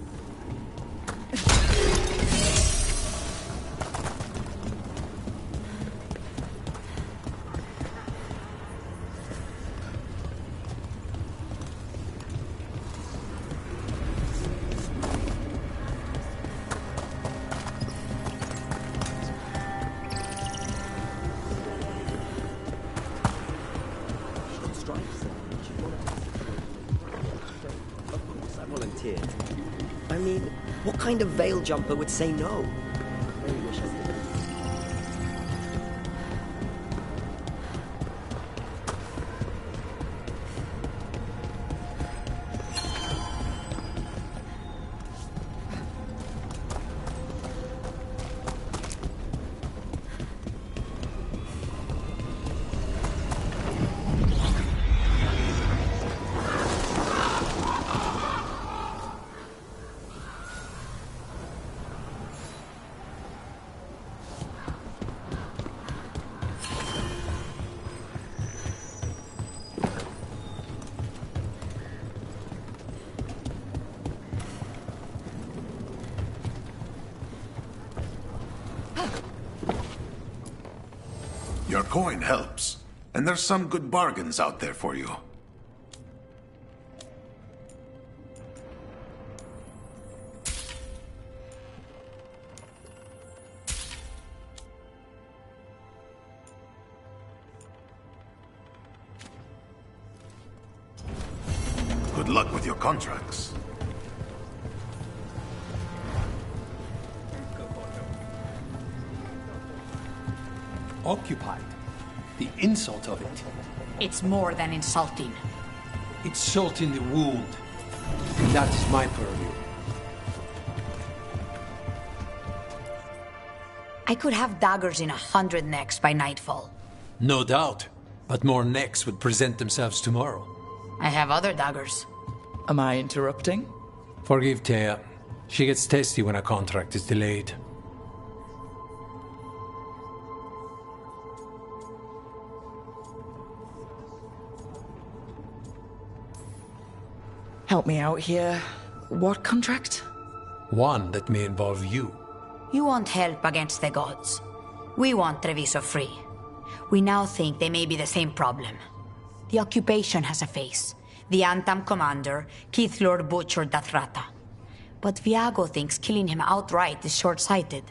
What kind of veil jumper would say no? I really wish I did. Your coin helps, and there's some good bargains out there for you. Good luck with your contracts. Occupied. The insult of it. It's more than insulting. It's salt in the wound. And that is my purview. I could have daggers in 100 necks by nightfall. No doubt. But more necks would present themselves tomorrow. I have other daggers. Am I interrupting? Forgive Thea. She gets testy when a contract is delayed. Help me out here. What contract? One that may involve you. You want help against the gods. We want Treviso free. We now think they may be the same problem. The occupation has a face. The Antam commander, Keith Lord Butcher Dathrata. But Viago thinks killing him outright is short-sighted.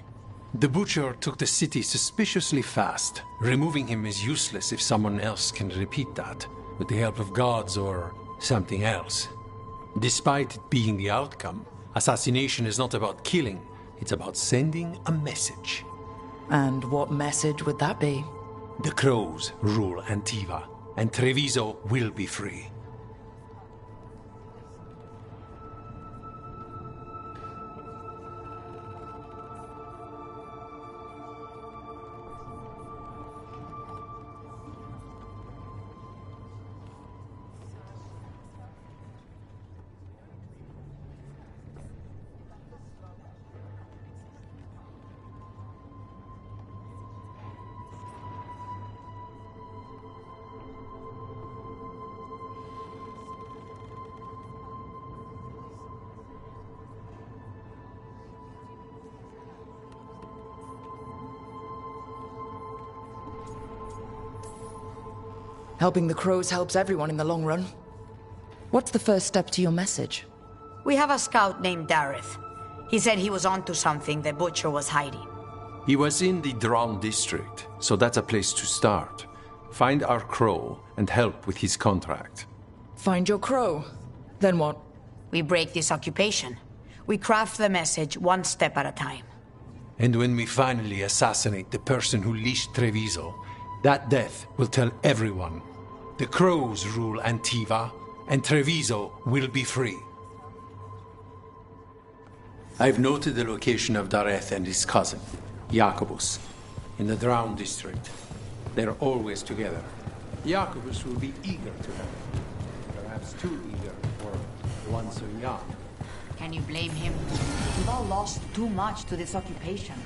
The Butcher took the city suspiciously fast. Removing him is useless if someone else can repeat that, with the help of gods or something else. Despite it being the outcome, assassination is not about killing, it's about sending a message. And what message would that be? The Crows rule Antiva, and Treviso will be free. Helping the Crows helps everyone in the long run. What's the first step to your message? We have a scout named Dareth. He said he was onto something the Butcher was hiding. He was in the Drown district, so that's a place to start. Find our Crow and help with his contract. Find your Crow? Then what? We break this occupation. We craft the message one step at a time. And when we finally assassinate the person who leashed Treviso, that death will tell everyone. The Crows rule Antiva, and Treviso will be free. I've noted the location of Dareth and his cousin, Jacobus, in the Drown district. They're always together. Jacobus will be eager to help. Perhaps too eager for one so young. Can you blame him? We've all lost too much to this occupation.